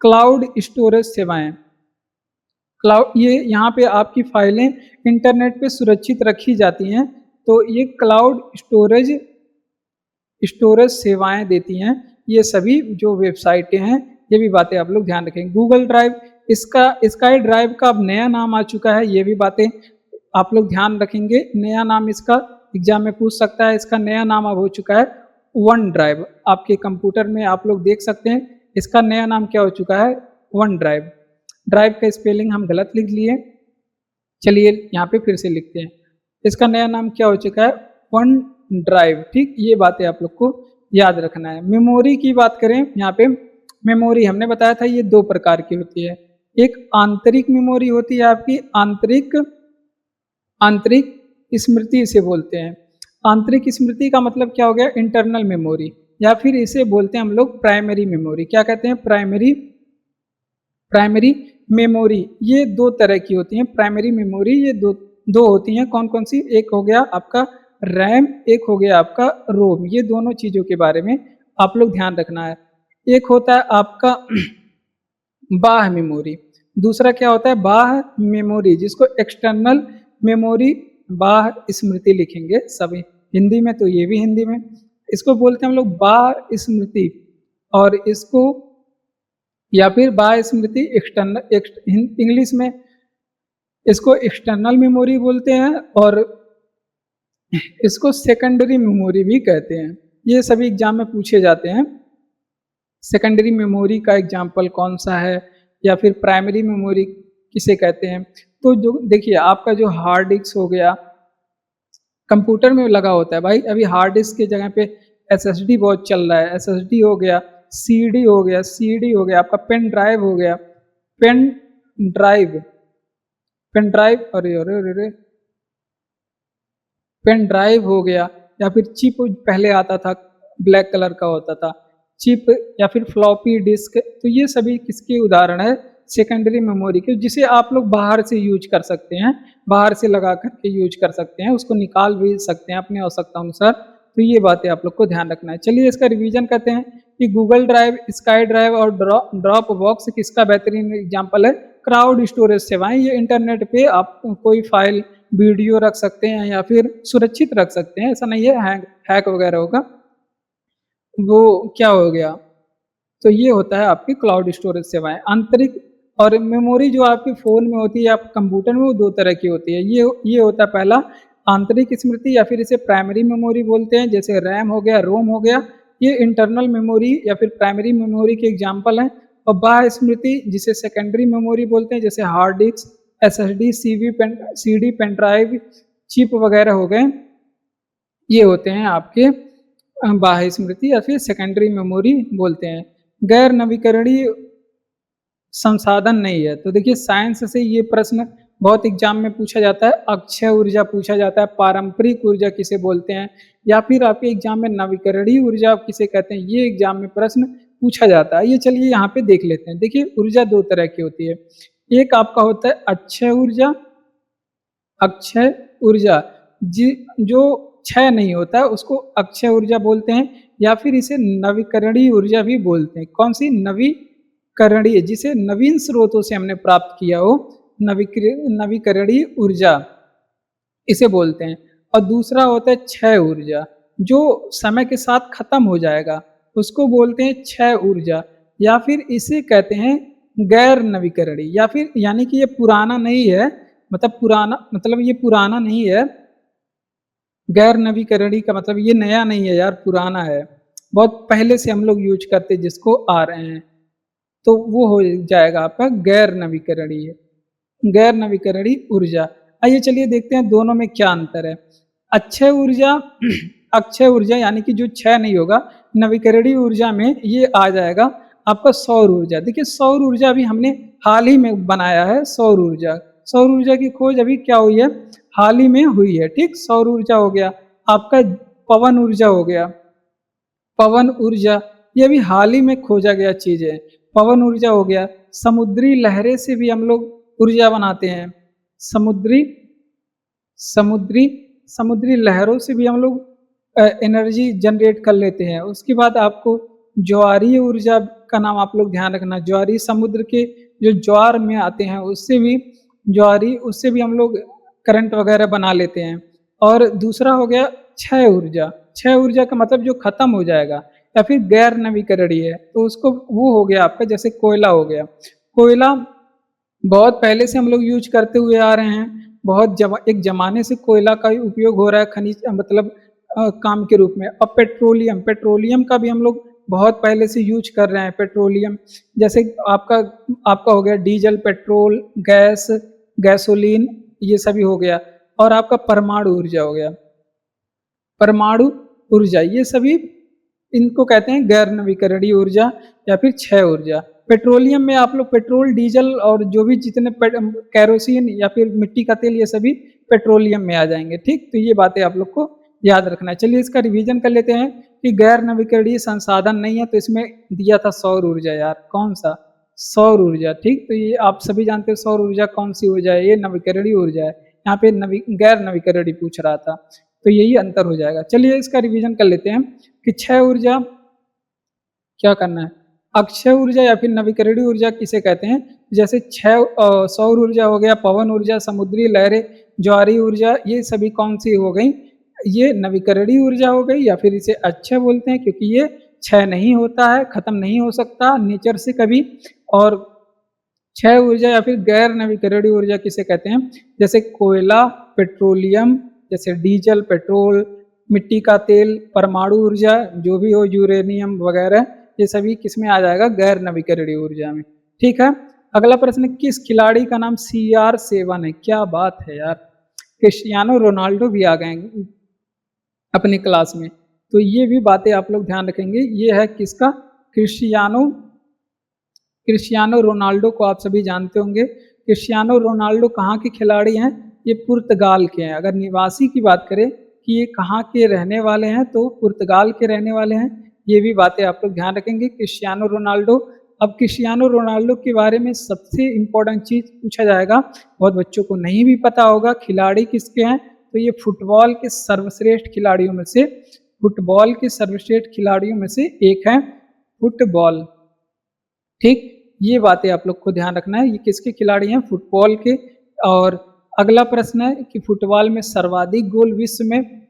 A: क्लाउड स्टोरेज सेवाएं। क्लाउड, ये यहाँ पे आपकी फाइलें इंटरनेट पे सुरक्षित रखी जाती हैं, तो ये क्लाउड स्टोरेज सेवाएं देती हैं। ये सभी जो वेबसाइटें हैं, ये भी बातें आप लोग ध्यान रखें। गूगल ड्राइव इसका स्काई ड्राइव का अब नया नाम आ चुका है, ये भी बातें आप लोग ध्यान रखेंगे। नया नाम इसका एग्जाम में पूछ सकता है। इसका नया नाम अब हो चुका है वन ड्राइव। आपके कंप्यूटर में आप लोग देख सकते हैं इसका नया नाम क्या हो चुका है, वन ड्राइव। ड्राइव का स्पेलिंग हम गलत लिख लिए, चलिए यहाँ पे फिर से लिखते हैं। इसका नया नाम क्या हो चुका है, वन ड्राइव। ठीक, ये बातें आप लोग को याद रखना है। मेमोरी की बात करें, यहाँ पे मेमोरी हमने बताया था ये दो प्रकार की होती है। एक आंतरिक मेमोरी होती है आपकी, आंतरिक स्मृति इसे बोलते हैं। आंतरिक स्मृति का मतलब क्या हो गया, इंटरनल मेमोरी, या फिर इसे बोलते हैं हम लोग प्राइमरी मेमोरी। क्या कहते हैं, प्राइमरी मेमोरी। ये दो तरह की होती हैं प्राइमरी मेमोरी, ये दो होती हैं। कौन कौन सी, एक हो गया आपका रैम, एक हो गया आपका रोम। ये दोनों चीज़ों के बारे में आप लोग ध्यान रखना है। एक होता है आपका बाह्य मेमोरी, दूसरा क्या होता है बाह्य मेमोरी, जिसको एक्सटर्नल मेमोरी, बाह्य स्मृति लिखेंगे सभी हिंदी में, तो ये भी हिंदी में। इसको बोलते हैं हम लोग बाह्य स्मृति, और इसको या फिर बाह्य स्मृति एक्सटर्नल, इंग्लिश में इसको एक्सटर्नल मेमोरी बोलते हैं, और इसको सेकेंडरी मेमोरी भी कहते हैं। ये सभी एग्जाम में पूछे जाते हैं। सेकेंडरी मेमोरी का एग्जाम्पल कौन सा है, या फिर प्राइमरी मेमोरी किसे कहते हैं। तो जो देखिए आपका जो हार्ड डिस्क हो गया, कंप्यूटर में लगा होता है भाई, अभी हार्ड डिस्क की जगह पे एसएसडी बहुत चल रहा है। एसएसडी हो गया, सीडी हो गया, सीडी हो गया, आपका पेन ड्राइव हो गया, पेन ड्राइव, पेन ड्राइव, अरे अरे अरे अरे, पेन ड्राइव हो गया, या फिर चिप पहले आता था, ब्लैक कलर का होता था चिप, या फिर फ्लॉपी डिस्क। तो ये सभी किसके उदाहरण है, सेकेंडरी मेमोरी के, जिसे आप लोग बाहर से यूज कर सकते हैं, बाहर से लगा करके यूज कर सकते हैं, उसको निकाल भी सकते हैं अपने आवश्यकता अनुसार। तो ये बातें आप लोग को ध्यान रखना है। चलिए इसका रिवीजन करते हैं कि गूगल ड्राइव, स्काई ड्राइव और ड्रॉप बॉक्स किसका बेहतरीन एग्जाम्पल है, क्राउड स्टोरेज सेवाएं। ये इंटरनेट पे आप कोई फाइल वीडियो रख सकते हैं या फिर सुरक्षित रख सकते हैं, ऐसा नहीं है हैक वगैरह होगा, वो क्या हो गया। तो ये होता है आपकी क्लाउड स्टोरेज सेवाएं। आंतरिक और मेमोरी जो आपके फ़ोन में होती है या कंप्यूटर में, वो दो तरह की होती है। ये होता है पहला आंतरिक स्मृति, या फिर इसे प्राइमरी मेमोरी बोलते हैं, जैसे रैम हो गया, रोम हो गया। ये इंटरनल मेमोरी या फिर प्राइमरी मेमोरी के एग्जाम्पल हैं। और बाह्य स्मृति जिसे सेकेंडरी मेमोरी बोलते हैं, जैसे hard disk, SSD, CD, pen drive, chip वगैरह हो गए। ये होते हैं आपके बाह्य स्मृति या फिर सेकेंडरी मेमोरी बोलते हैं। गैर नवीकरणीय संसाधन नहीं है। तो देखिए साइंस से ये प्रश्न बहुत एग्जाम में पूछा जाता है। अक्षय ऊर्जा पूछा जाता है, पारंपरिक ऊर्जा किसे बोलते हैं, या फिर आपके एग्जाम में नवीकरणीय ऊर्जा किसे कहते हैं, ये एग्जाम में प्रश्न पूछा जाता है। ये चलिए यहाँ पे देख लेते हैं। देखिए ऊर्जा दो तरह की होती है, एक आपका होता है अक्षय ऊर्जा, अक्षय ऊर्जा जो क्षय नहीं होता है उसको अक्षय ऊर्जा बोलते हैं, या फिर इसे नवीकरणीय ऊर्जा भी बोलते हैं। कौन सी, नवीकरणीय, जिसे नवीन स्रोतों से हमने प्राप्त किया हो, नवीकरणीय ऊर्जा इसे बोलते हैं। और दूसरा होता है क्षय ऊर्जा, जो समय के साथ खत्म हो जाएगा, उसको बोलते हैं क्षय ऊर्जा, या फिर इसे कहते हैं गैर नवीकरणीय, या फिर यानी कि ये पुराना नहीं है, मतलब ये पुराना नहीं है। गैर नवीकरणीय का मतलब ये नया नहीं है यार, पुराना है, बहुत पहले से हम लोग यूज करते जिसको आ रहे हैं, तो वो हो जाएगा आपका गैर नवीकरणीय, गैर नवीकरणीय ऊर्जा। आइए चलिए देखते हैं दोनों में क्या अंतर है। अक्षय ऊर्जा अक्षय ऊर्जा यानी कि जो क्षय नहीं होगा, नवीकरणीय ऊर्जा में ये आ जाएगा आपका सौर ऊर्जा। देखिए सौर ऊर्जा भी हमने हाल ही में बनाया है। सौर ऊर्जा की खोज अभी क्या हुई है, हाल ही में हुई है। ठीक, सौर ऊर्जा हो गया, आपका पवन ऊर्जा हो गया, पवन ऊर्जा ये भी हाल ही में खोजा गया चीज है, पवन ऊर्जा हो गया। समुद्री लहरें से भी हम लोग ऊर्जा बनाते हैं, समुद्री समुद्री समुद्री लहरों से भी हम लोग एनर्जी जनरेट कर लेते हैं। उसके बाद आपको ज्वारीय ऊर्जा का नाम आप लोग ध्यान रखना। ज्वारीय समुद्र के जो ज्वार में आते हैं उससे भी हम लोग करंट वगैरह बना लेते हैं। और दूसरा हो गया क्षय ऊर्जा। क्षय ऊर्जा का मतलब जो खत्म हो जाएगा या फिर गैर नवीकरणीय है, तो उसको वो हो गया आपका, जैसे कोयला हो गया। कोयला बहुत पहले से हम लोग यूज करते हुए आ रहे हैं। एक जमाने से कोयला का ही उपयोग हो रहा है खनिज मतलब काम के रूप में। अब पेट्रोलियम पेट्रोलियम का भी हम लोग बहुत पहले से यूज कर रहे हैं। पेट्रोलियम जैसे आपका आपका हो गया डीजल, पेट्रोल, गैस, गैसोलीन, ये सभी हो गया। और आपका परमाणु ऊर्जा हो गया। परमाणु ऊर्जा ये सभी इनको कहते हैं गैर नवीकरणीय ऊर्जा या फिर क्षय ऊर्जा। पेट्रोलियम में आप लोग पेट्रोल, डीजल और जो भी जितने कैरोसिन या फिर मिट्टी का तेल, ये सभी पेट्रोलियम में आ जाएंगे। ठीक, तो ये बातें आप लोग को याद रखना है। चलिए इसका रिवीजन कर लेते हैं कि गैर नवीकरणीय संसाधन नहीं है, तो इसमें दिया था सौर ऊर्जा। यार कौन सा? सौर ऊर्जा। ठीक, तो ये आप सभी जानते हो सौर ऊर्जा कौन सी ऊर्जा है? ये नवीकरणीय ऊर्जा है। यहाँ पे गैर नवीकरणीय पूछ रहा था, तो यही अंतर हो जाएगा। चलिए इसका रिवीजन कर लेते हैं कि क्षय ऊर्जा क्या करना है। अक्षय ऊर्जा या फिर नवीकरणीय ऊर्जा किसे कहते हैं? जैसे सौर ऊर्जा हो गया, पवन ऊर्जा, समुद्री लहरें, ज्वारीय ऊर्जा, ये सभी कौन सी हो गई? ये नवीकरणीय ऊर्जा हो गई, या फिर इसे अक्षय बोलते हैं क्योंकि ये क्षय नहीं होता है, खत्म नहीं हो सकता नेचर से कभी। और क्षय ऊर्जा या फिर गैर नवीकरणीय ऊर्जा किसे कहते हैं? जैसे कोयला, पेट्रोलियम, जैसे डीजल, पेट्रोल, मिट्टी का तेल, परमाणु ऊर्जा, जो भी हो, यूरेनियम वगैरह, ये सभी किसमें आ जाएगा? गैर नवीकरणीय ऊर्जा में। ठीक है। अगला प्रश्न, किस खिलाड़ी का नाम CR7 है? क्या बात है यार, क्रिस्टियानो रोनाल्डो भी आ गए अपनी क्लास में। तो ये भी बातें आप लोग ध्यान रखेंगे। ये है किसका? क्रिस्टियानो क्रिस्टियानो रोनाल्डो को आप सभी जानते होंगे। क्रिस्टियानो रोनाल्डो कहाँ के खिलाड़ी हैं? ये पुर्तगाल के हैं। अगर निवासी की बात करें कि ये कहाँ के रहने वाले हैं, तो पुर्तगाल के रहने वाले हैं। ये भी बातें आप लोग ध्यान रखेंगे। Cristiano Ronaldo. अब क्रिस्टियानो रोनाल्डो के बारे में सबसे इम्पोर्टेंट चीज़ पूछा जाएगा, बहुत बच्चों को नहीं भी पता होगा खिलाड़ी किसके हैं, तो ये फुटबॉल के सर्वश्रेष्ठ खिलाड़ियों में से एक है फुटबॉल। ठीक, ये बातें आप लोग को ध्यान रखना है। ये किसके खिलाड़ी हैं? फुटबॉल के। और अगला प्रश्न है कि फुटबॉल में सर्वाधिक गोल विश्व में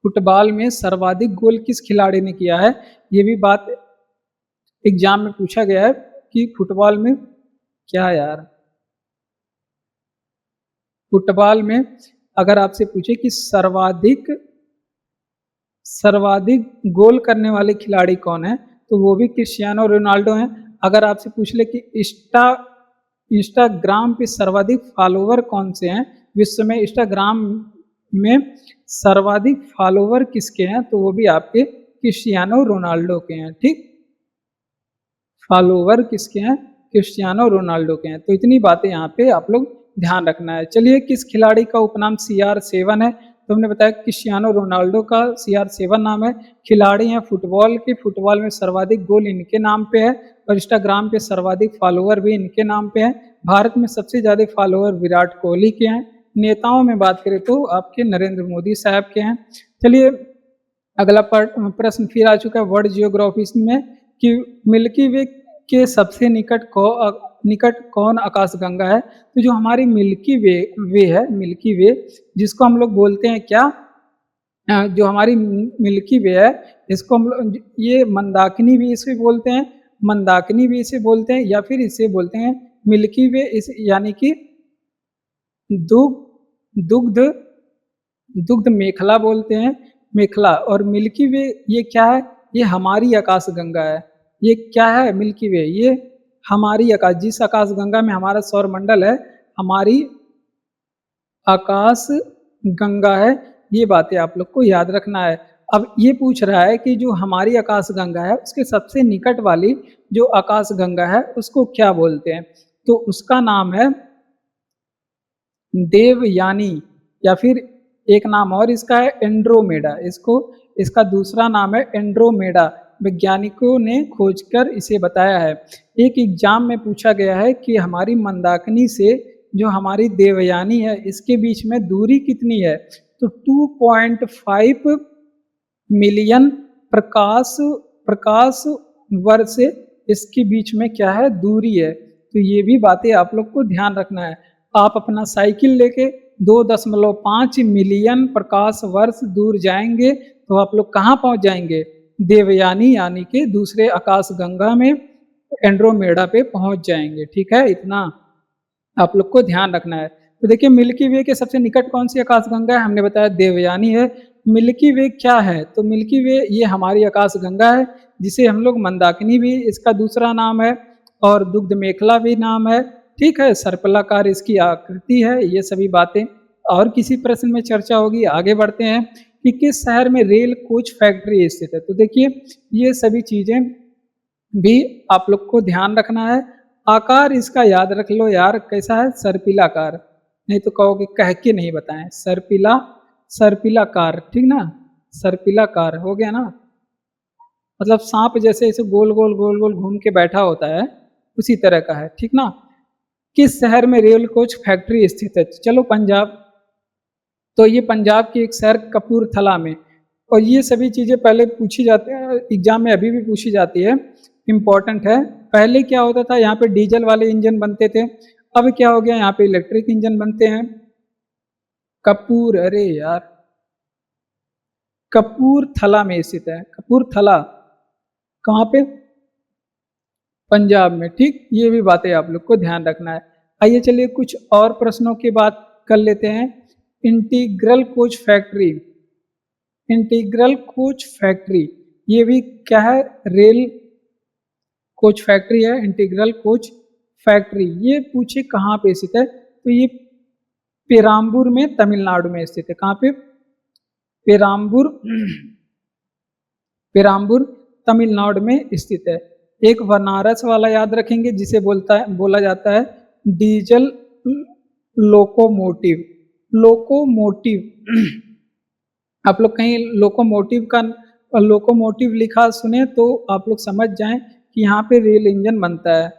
A: फुटबॉल में सर्वाधिक गोल किस खिलाड़ी ने किया है? ये भी बात एग्जाम में पूछा गया है कि फुटबॉल में क्या यार, फुटबॉल में अगर आपसे पूछे कि सर्वाधिक गोल करने वाले खिलाड़ी कौन है, तो वो भी क्रिस्टियानो रोनाल्डो हैं। अगर आपसे पूछ ले कि इंस्टाग्राम पे सर्वाधिक फॉलोवर कौन से हैं विश्व में, इंस्टाग्राम में सर्वाधिक फॉलोवर किसके हैं, तो वो भी आपके क्रिस्टियानो रोनाल्डो के हैं। ठीक, फॉलोवर किसके हैं? क्रिस्टियानो रोनाल्डो के हैं। तो इतनी बातें यहाँ पे आप लोग ध्यान रखना है। चलिए, किस खिलाड़ी का उपनाम CR7 है? तो हमने बताया क्रिस्टियानो रोनाल्डो का CR7 नाम है। खिलाड़ी हैं फुटबॉल के, फुटबॉल में सर्वाधिक गोल इनके नाम पे है, और इंस्टाग्राम पे सर्वाधिक फॉलोवर भी इनके नाम पे है। भारत में सबसे ज़्यादा फॉलोवर विराट कोहली के हैं। नेताओं में बात करें तो आपके नरेंद्र मोदी साहब के हैं। चलिए अगला प्रश्न फिर आ चुका है वर्ल्ड जियोग्राफी में कि मिल्की वे के सबसे निकट कौन आकाशगंगा है? तो जो हमारी वे है, मिल्की वे, जिसको हम लोग बोलते हैं क्या? जो हमारी मिल्की वे है, इसको हम लोग ये मंदाकिनी भी इसे बोलते हैं, या फिर इसे बोलते हैं मिल्की वे, इस यानी कि दुग्ध दुग्ध मेखला बोलते हैं, मेखला। और मिल्की वे ये क्या है? ये हमारी आकाशगंगा है। ये क्या है? मिल्की वे, ये हमारी जिस आकाशगंगा में हमारा सौर मंडल है, हमारी आकाश गंगा है। ये बातें आप लोग को याद रखना है। अब ये पूछ रहा है कि जो हमारी आकाश गंगा है, उसके सबसे निकट वाली जो आकाश गंगा है, उसको क्या बोलते हैं? तो उसका नाम है देवयानी, या फिर एक नाम और इसका है एंड्रोमेडा। इसका दूसरा नाम है एंड्रोमेडा। वैज्ञानिकों ने खोजकर इसे बताया है। एक एग्जाम में पूछा गया है कि हमारी मंदाकिनी से जो हमारी देवयानी है, इसके बीच में दूरी कितनी है? तो 2.5 मिलियन प्रकाश वर्ष से इसके बीच में क्या है? दूरी है। तो ये भी बातें आप लोग को ध्यान रखना है। आप अपना साइकिल लेके 2.5 मिलियन प्रकाश वर्ष दूर जाएंगे तो आप लोग कहाँ पहुँच जाएंगे? देवयानी यानी कि दूसरे आकाश गंगा में। एंड्रोमेडा पे पहुंच जाएंगे। ठीक है, इतना आप लोग को ध्यान रखना है। तो देखिए मिल्की वे के सबसे निकट कौन सी आकाशगंगा है, हमने बताया देवयानी है। मिल्की वे क्या है, तो मिल्की वे ये हमारी आकाशगंगा है, जिसे हम लोग मंदाकिनी भी इसका दूसरा नाम है, और दुग्ध मेखला भी नाम है। ठीक है, सर्पिलाकार इसकी आकृति है। ये सभी बातें और किसी प्रश्न में चर्चा होगी। आगे बढ़ते हैं कि किस शहर में रेल कोच फैक्ट्री स्थित है। तो देखिए ये सभी चीजें भी आप लोग को ध्यान रखना है। आकार इसका याद रख लो यार, कैसा है, सर्पिलाकार। नहीं तो कहोगे कह के नहीं बताएं, सर्पिला, सर्पिलाकार, ठीक ना, सर्पिलाकार हो गया ना, मतलब सांप जैसे ऐसे गोल गोल गोल गोल घूम के बैठा होता है, उसी तरह का है। ठीक ना। किस शहर में रेल कोच फैक्ट्री स्थित है, चलो पंजाब। तो ये पंजाब की एक शहर कपूरथला में। और ये सभी चीज़ें पहले पूछी जाती हैं एग्जाम में, अभी भी पूछी जाती है, इम्पोर्टेंट है। पहले क्या होता था, यहाँ पे डीजल वाले इंजन बनते थे, अब क्या हो गया, यहाँ पे इलेक्ट्रिक इंजन बनते हैं। कपूर, अरे यार, कपूरथला में स्थित है, कपूरथला कहाँ पे, पंजाब में। ठीक, ये भी बातें आप लोग को ध्यान रखना है। आइए चलिए कुछ और प्रश्नों की बात कर लेते हैं। Integral coach factory, integral coach factory ये भी क्या है, रेल कोच फैक्ट्री है। इंटीग्रल कोच फैक्ट्री ये पूछे कहाँ पे स्थित है, तो ये पेराम्बूर में तमिलनाडु में स्थित है। कहाँ पे, पेराम्बूर, पेराम्बूर तमिलनाडु में स्थित है। एक बनारस वाला याद रखेंगे जिसे बोला जाता है डीजल लोकोमोटिव, लोकोमोटिव। आप लोग कहीं लोकोमोटिव का लोकोमोटिव लिखा सुने तो आप लोग समझ जाएं कि यहाँ पे रेल इंजन बनता है।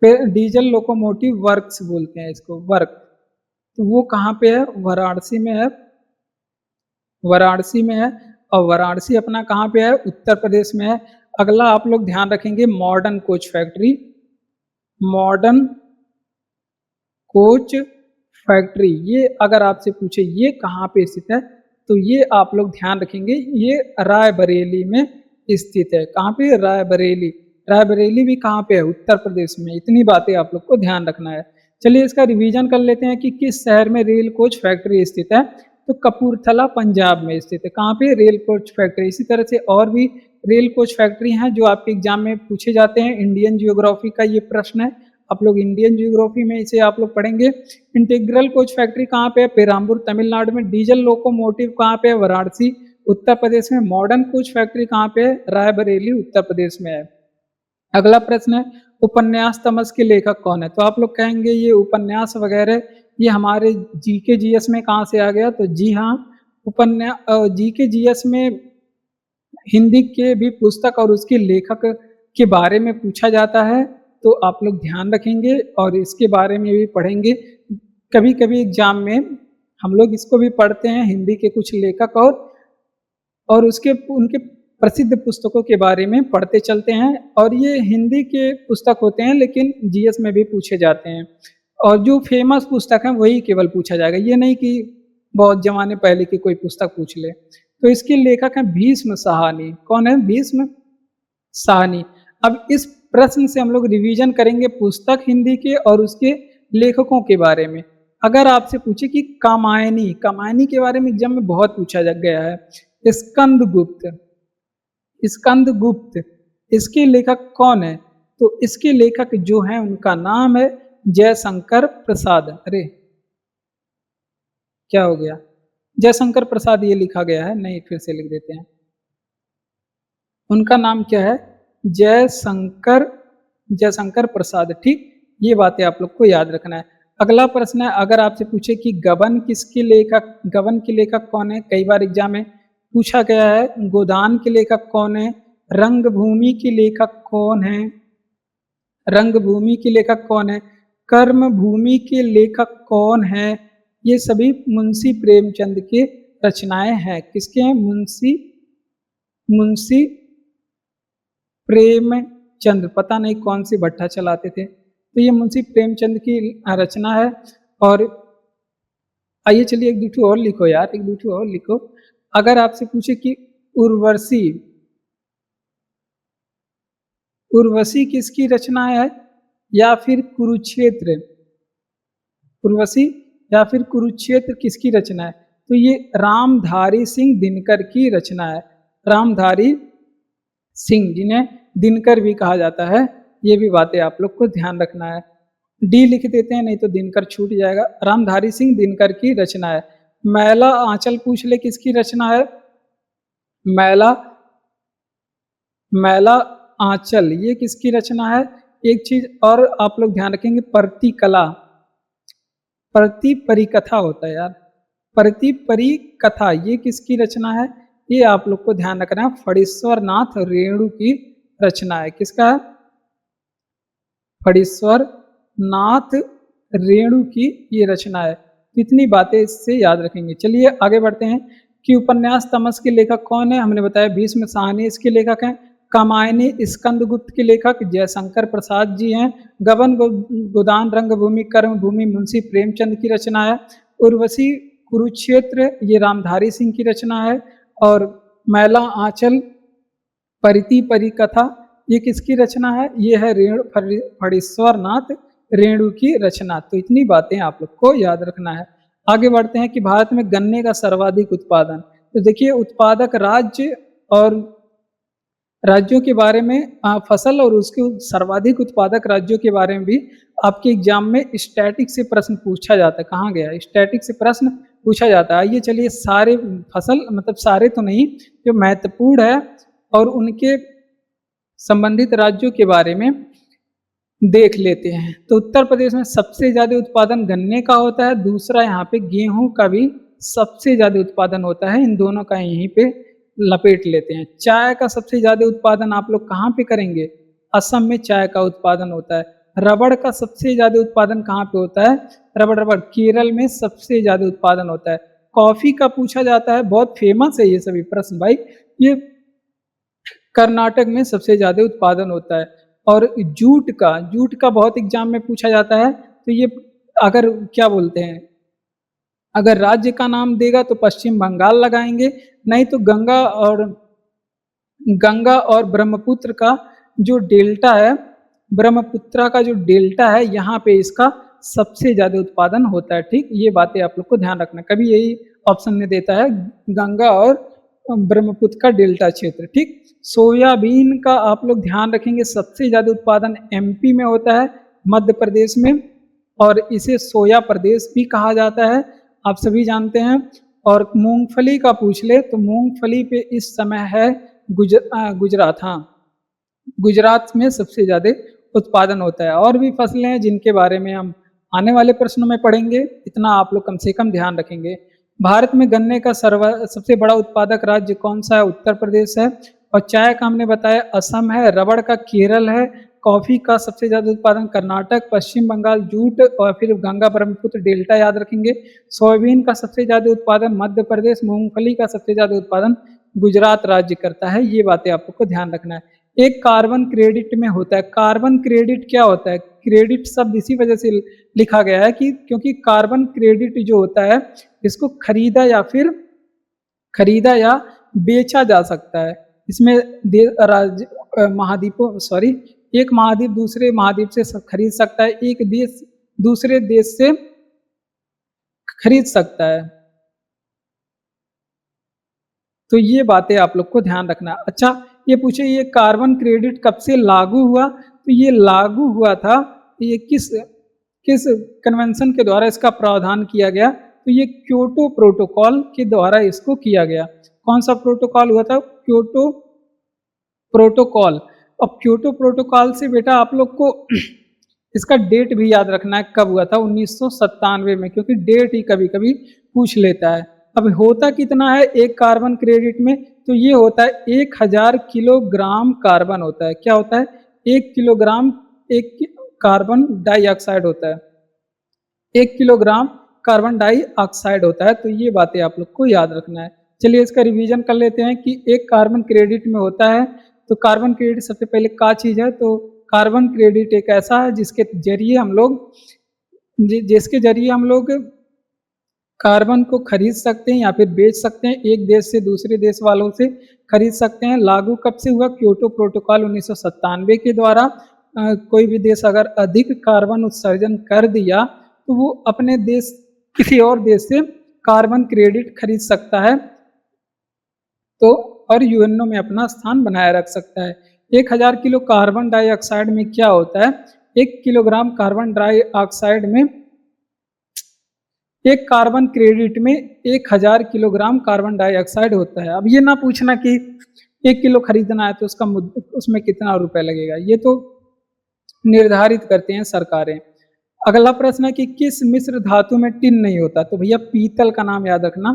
A: फिर डीजल लोकोमोटिव वर्क्स बोलते हैं इसको, वर्क। तो वो कहाँ पे है, वाराणसी में है, वाराणसी में है। और वाराणसी अपना कहाँ पे है, उत्तर प्रदेश में है। अगला आप लोग ध्यान रखेंगे modern coach factory, modern coach factory ये अगर आपसे पूछे ये कहाँ पे स्थित है, तो ये आप लोग ध्यान रखेंगे, ये रायबरेली में स्थित है। कहाँ पे, रायबरेली। रायबरेली भी कहाँ पे है, उत्तर प्रदेश में। इतनी बातें आप लोग को ध्यान रखना है। चलिए इसका रिवीजन कर लेते हैं कि किस शहर में रेल कोच फैक्ट्री स्थित है, तो कपूरथला पंजाब में स्थित है। कहाँ पे, रेल कोच फैक्ट्री। इसी तरह से और भी रेल कोच फैक्ट्री हैं जो आपके एग्जाम में पूछे जाते हैं। इंडियन जियोग्राफी का ये प्रश्न है, आप लोग इंडियन जियोग्राफी में इसे आप लोग पढ़ेंगे। इंटीग्रल कोच फैक्ट्री कहाँ पे है, पेराम्बूर तमिलनाडु में। डीजल लोकोमोटिव कहाँ पे है, वाराणसी उत्तर प्रदेश में। मॉडर्न कोच फैक्ट्री कहाँ पे है, रायबरेली उत्तर प्रदेश में है। अगला प्रश्न है उपन्यास तमस के लेखक कौन है, तो आप लोग कहेंगे ये उपन्यास वगैरह ये हमारे जीके जीएस में कहाँ से आ गया, तो जी हाँ, उपन्यास जीके जीएस में हिंदी के भी पुस्तक और उसके लेखक के बारे में पूछा जाता है। तो आप लोग ध्यान रखेंगे और इसके बारे में भी पढ़ेंगे। कभी कभी एग्जाम में हम लोग इसको भी पढ़ते हैं, हिंदी के कुछ लेखक और उसके उनके प्रसिद्ध पुस्तकों के बारे में पढ़ते चलते हैं। और ये हिंदी के पुस्तक होते हैं लेकिन जीएस में भी पूछे जाते हैं। और जो फेमस पुस्तक है वही केवल पूछा जाएगा, ये नहीं कि बहुत जमाने पहले की कोई पुस्तक पूछ ले। तो इसके लेखक हैं भीष्म साहनी। कौन है, भीष्म साहनी। अब इस प्रश्न से हम लोग रिवीजन करेंगे पुस्तक हिंदी के और उसके लेखकों के बारे में। अगर आपसे पूछे कि कामायनी, कामायनी के बारे में एग्जाम में बहुत पूछा गया है। स्कंदगुप्त, स्कंदगुप्त इसके लेखक कौन है, तो इसके लेखक जो हैं उनका नाम है जयशंकर प्रसाद। अरे क्या हो गया, जयशंकर प्रसाद ये लिखा गया है, नहीं फिर से लिख देते हैं। उनका नाम क्या है, जयशंकर, जयशंकर प्रसाद। ठीक, ये बातें आप लोग को याद रखना है। अगला प्रश्न है अगर आपसे पूछे कि गबन किसके लेखक, गबन के लेखक कौन है, कई बार एग्जाम में पूछा गया है। गोदान के लेखक कौन है, रंगभूमि के लेखक कौन है, रंगभूमि के लेखक कौन है, कर्मभूमि के लेखक कौन है, ये सभी मुंशी प्रेमचंद के रचनाएं हैं। किसके हैं, मुंशी, मुंशी प्रेमचंद, पता नहीं कौन सी भट्ठा चलाते थे, तो ये मुंशी प्रेमचंद की रचना है। और आइए चलिए एक दूठू और लिखो यार, एक दूठू और लिखो। अगर आपसे पूछे कि उर्वशी, उर्वशी किसकी रचना है या फिर कुरुक्षेत्र? उर्वशी या फिर कुरुक्षेत्र किसकी रचना है? तो ये रामधारी सिंह दिनकर की रचना है। रामधारी सिंह, जिन्हें दिनकर भी कहा जाता है, ये भी बातें आप लोग को ध्यान रखना है। डी लिख देते हैं, नहीं तो दिनकर छूट जाएगा। रामधारी सिंह दिनकर की रचना है। मैला आंचल पूछ ले किसकी रचना है? मैला मैला आंचल ये किसकी रचना है? एक चीज और आप लोग ध्यान रखेंगे, प्रतिकला, प्रति परिकथा होता है यार, प्रति परिकथा ये किसकी रचना है? ये आप लोग को ध्यान रखना है, फणीश्वर नाथ रेणु की रचना है। किसका है? फणीश्वर नाथ रेणु की ये रचना है। इतनी बातें इससे याद रखेंगे। चलिए आगे बढ़ते हैं कि उपन्यास तमस के लेखक कौन है? हमने बताया भीष्म साहनी इसके लेखक हैं। कामायनी स्कंदगुप्त के लेखक जयशंकर प्रसाद जी हैं। गबन गोदान रंगभूमि कर्मभूमि मुंशी प्रेमचंद की रचना है। उर्वशी कुरुक्षेत्र ये रामधारी सिंह की रचना है। और मैला आंचल परिति परिकथा ये किसकी रचना है? ये है फणीश्वर नाथ रेणु की रचना। तो इतनी बातें आप लोग को याद रखना है। आगे बढ़ते हैं कि भारत में गन्ने का सर्वाधिक उत्पादन। तो देखिए उत्पादक राज्य और राज्यों के बारे में, फसल और उसके सर्वाधिक उत्पादक राज्यों के बारे में भी आपके एग्जाम में स्टैटिक से प्रश्न पूछा जाता है। कहाँ गया? स्टैटिक से प्रश्न पूछा जाता है। आइए चलिए सारे फसल, मतलब सारे तो नहीं, जो महत्वपूर्ण है और उनके संबंधित राज्यों के बारे में देख लेते हैं। तो उत्तर प्रदेश में सबसे ज्यादा उत्पादन गन्ने का होता है। दूसरा यहाँ पे गेहूं का भी सबसे ज्यादा उत्पादन होता है। इन दोनों का यहीं पे लपेट लेते हैं। चाय का सबसे ज्यादा उत्पादन आप लोग कहाँ पे करेंगे? असम में चाय का उत्पादन होता है। रबड़ का सबसे ज्यादा उत्पादन कहाँ पे होता है? रबड़ केरल में सबसे ज्यादा उत्पादन होता है। कॉफी का पूछा जाता है, बहुत फेमस है ये सभी प्रश्न भाई। ये कर्नाटक में सबसे ज्यादा उत्पादन होता है। और जूट का बहुत एग्जाम में पूछा जाता है। तो ये अगर क्या बोलते हैं, अगर राज्य का नाम देगा तो पश्चिम बंगाल लगाएंगे, नहीं तो गंगा और ब्रह्मपुत्र का जो डेल्टा है, ब्रह्मपुत्रा का जो डेल्टा है, यहाँ पे इसका सबसे ज्यादा उत्पादन होता है। ठीक, ये बातें आप लोग को ध्यान रखना। कभी यही ऑप्शन में देता है गंगा और ब्रह्मपुत्र का डेल्टा क्षेत्र। ठीक, सोयाबीन का आप लोग ध्यान रखेंगे, सबसे ज्यादा उत्पादन एमपी में होता है, मध्य प्रदेश में, और इसे सोया प्रदेश भी कहा जाता है, आप सभी जानते हैं। और मूंगफली का पूछ ले तो मूंगफली पे इस समय है गुजरात, हाँ, गुजरात में सबसे ज्यादा उत्पादन होता है। और भी फसलें हैं जिनके बारे में हम आने वाले प्रश्नों में पढ़ेंगे, इतना आप लोग कम से कम ध्यान रखेंगे। भारत में गन्ने का सबसे बड़ा उत्पादक राज्य कौन सा है? उत्तर प्रदेश है। और चाय का हमने बताया असम है, रबड़ का केरल है, कॉफी का सबसे ज्यादा उत्पादन कर्नाटक, पश्चिम बंगाल, जूट और फिर गंगा ब्रह्मपुत्र डेल्टा याद रखेंगे। सोयाबीन का सबसे ज्यादा उत्पादन मध्य प्रदेश, मूंगफली का सबसे ज्यादा उत्पादन गुजरात राज्य करता है। ये बातें आप लोग को ध्यान रखना है। एक कार्बन क्रेडिट में होता है। कार्बन क्रेडिट क्या होता है? क्रेडिट शब्द इसी वजह से लिखा गया है कि क्योंकि कार्बन क्रेडिट जो होता है इसको खरीदा या बेचा जा सकता है। इसमें महाद्वीपों सॉरी एक महाद्वीप दूसरे महाद्वीप से खरीद सकता है, एक देश दूसरे देश से खरीद सकता है। तो ये बातें आप लोग को ध्यान रखना। अच्छा, ये पूछे ये कार्बन क्रेडिट कब से लागू हुआ? तो ये लागू हुआ था, ये किस किस कन्वेंशन के द्वारा इसका प्रावधान किया गया? तो ये क्योटो प्रोटोकॉल के द्वारा इसको किया गया। कौन सा प्रोटोकॉल हुआ था? Kyoto protocol. अब क्योटो प्रोटोकॉल से बेटा आप लोग को इसका डेट भी याद रखना है, कब हुआ था? 1997 में, क्योंकि डेट ही कभी कभी पूछ लेता है। अब होता कितना है एक कार्बन क्रेडिट में? तो ये होता है 1000 किलोग्राम कार्बन होता है। क्या होता है? 1 किलोग्राम, एक कार्बन डाइऑक्साइड होता है, 1 किलोग्राम कार्बन डाइऑक्साइड होता है। तो ये बातें आप लोग को याद रखना है। चलिए इसका रिवीजन कर लेते हैं कि एक कार्बन क्रेडिट में होता है। तो कार्बन क्रेडिट सबसे पहले क्या चीज है? तो कार्बन क्रेडिट एक ऐसा है जिसके जरिए हम लोग कार्बन को खरीद सकते हैं या फिर बेच सकते हैं, एक देश से दूसरे देश वालों से खरीद सकते हैं। लागू कब से हुआ? क्योटो प्रोटोकॉल 1997 के द्वारा। कोई भी देश अगर अधिक कार्बन उत्सर्जन कर दिया तो वो अपने देश किसी और देश से कार्बन क्रेडिट खरीद सकता है, तो और यूएनओ में अपना स्थान बनाए रख सकता है। 1000 किलो कार्बन डाइऑक्साइड में क्या होता है? 1 किलोग्राम कार्बन डाइऑक्साइड में, एक कार्बन क्रेडिट में 1000 किलोग्राम कार्बन डाइऑक्साइड होता है। अब ये ना पूछना कि 1 किलो खरीदना है तो उसमें कितना रुपए लगेगा, ये तो निर्धारित करते हैं सरकारें। अगला प्रश्न है कि किस मिश्र धातु में टिन नहीं होता? तो भैया पीतल का नाम याद रखना।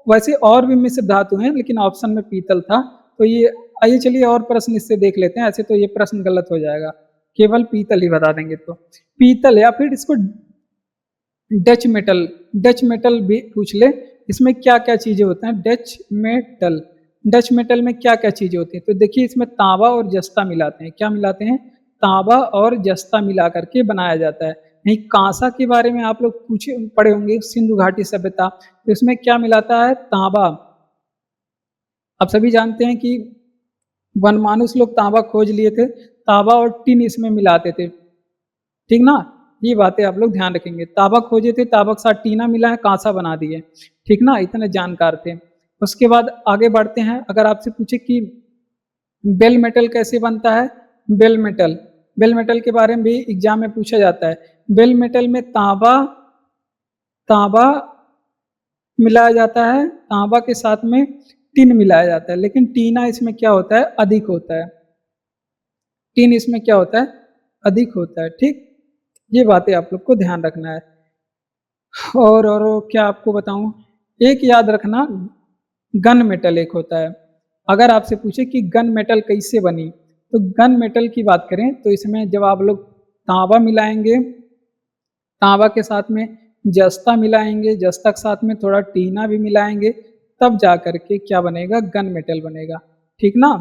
A: वैसे और भी मिश्र धातु हैं लेकिन ऑप्शन में पीतल था, तो ये आइए चलिए और प्रश्न इससे देख लेते हैं, ऐसे तो ये प्रश्न गलत हो जाएगा, केवल पीतल ही बता देंगे। तो पीतल या फिर इसको डच मेटल भी पूछ ले, इसमें क्या क्या चीजें होते हैं? डच मेटल में क्या क्या चीजें होती हैं? तो देखिए इसमें तांबा और जस्ता मिलाते हैं। क्या मिलाते हैं? तांबा और जस्ता मिला करके बनाया जाता है। नहीं, कांसा के बारे में आप लोग पूछे पढ़े होंगे, सिंधु घाटी सभ्यता, तो इसमें क्या मिलाता है? तांबा। आप सभी जानते हैं कि वनमानुष लोग तांबा खोज लिए थे, तांबा और टिन इसमें मिलाते थे, ठीक ना? ये बातें आप लोग ध्यान रखेंगे। तांबा खोजे थे, तांबा के साथ टीना मिला है, कांसा बना दिए, ठीक ना? इतने जानकार थे। उसके बाद आगे बढ़ते हैं। अगर आपसे पूछे कि बेल मेटल कैसे बनता है? बेल मेटल के बारे में भी एग्जाम में पूछा जाता है। बेल मेटल में तांबा तांबा मिलाया जाता है, तांबा के साथ में टिन मिलाया जाता है, लेकिन टीना इसमें क्या होता है? अधिक होता है। टिन इसमें क्या होता है? अधिक होता है, ठीक? ये बातें आप लोग को ध्यान रखना है। और क्या आपको बताऊं, एक याद रखना, गन मेटल एक होता है। अगर आपसे पूछे कि गन मेटल कैसे बनी, तो गन मेटल की बात करें तो इसमें जब आप लोग तांबा मिलाएंगे, तांबा के साथ में जस्ता मिलाएंगे, जस्ता के साथ में थोड़ा टीना भी मिलाएंगे, तब जा करके क्या बनेगा? गन मेटल बनेगा, ठीक ना?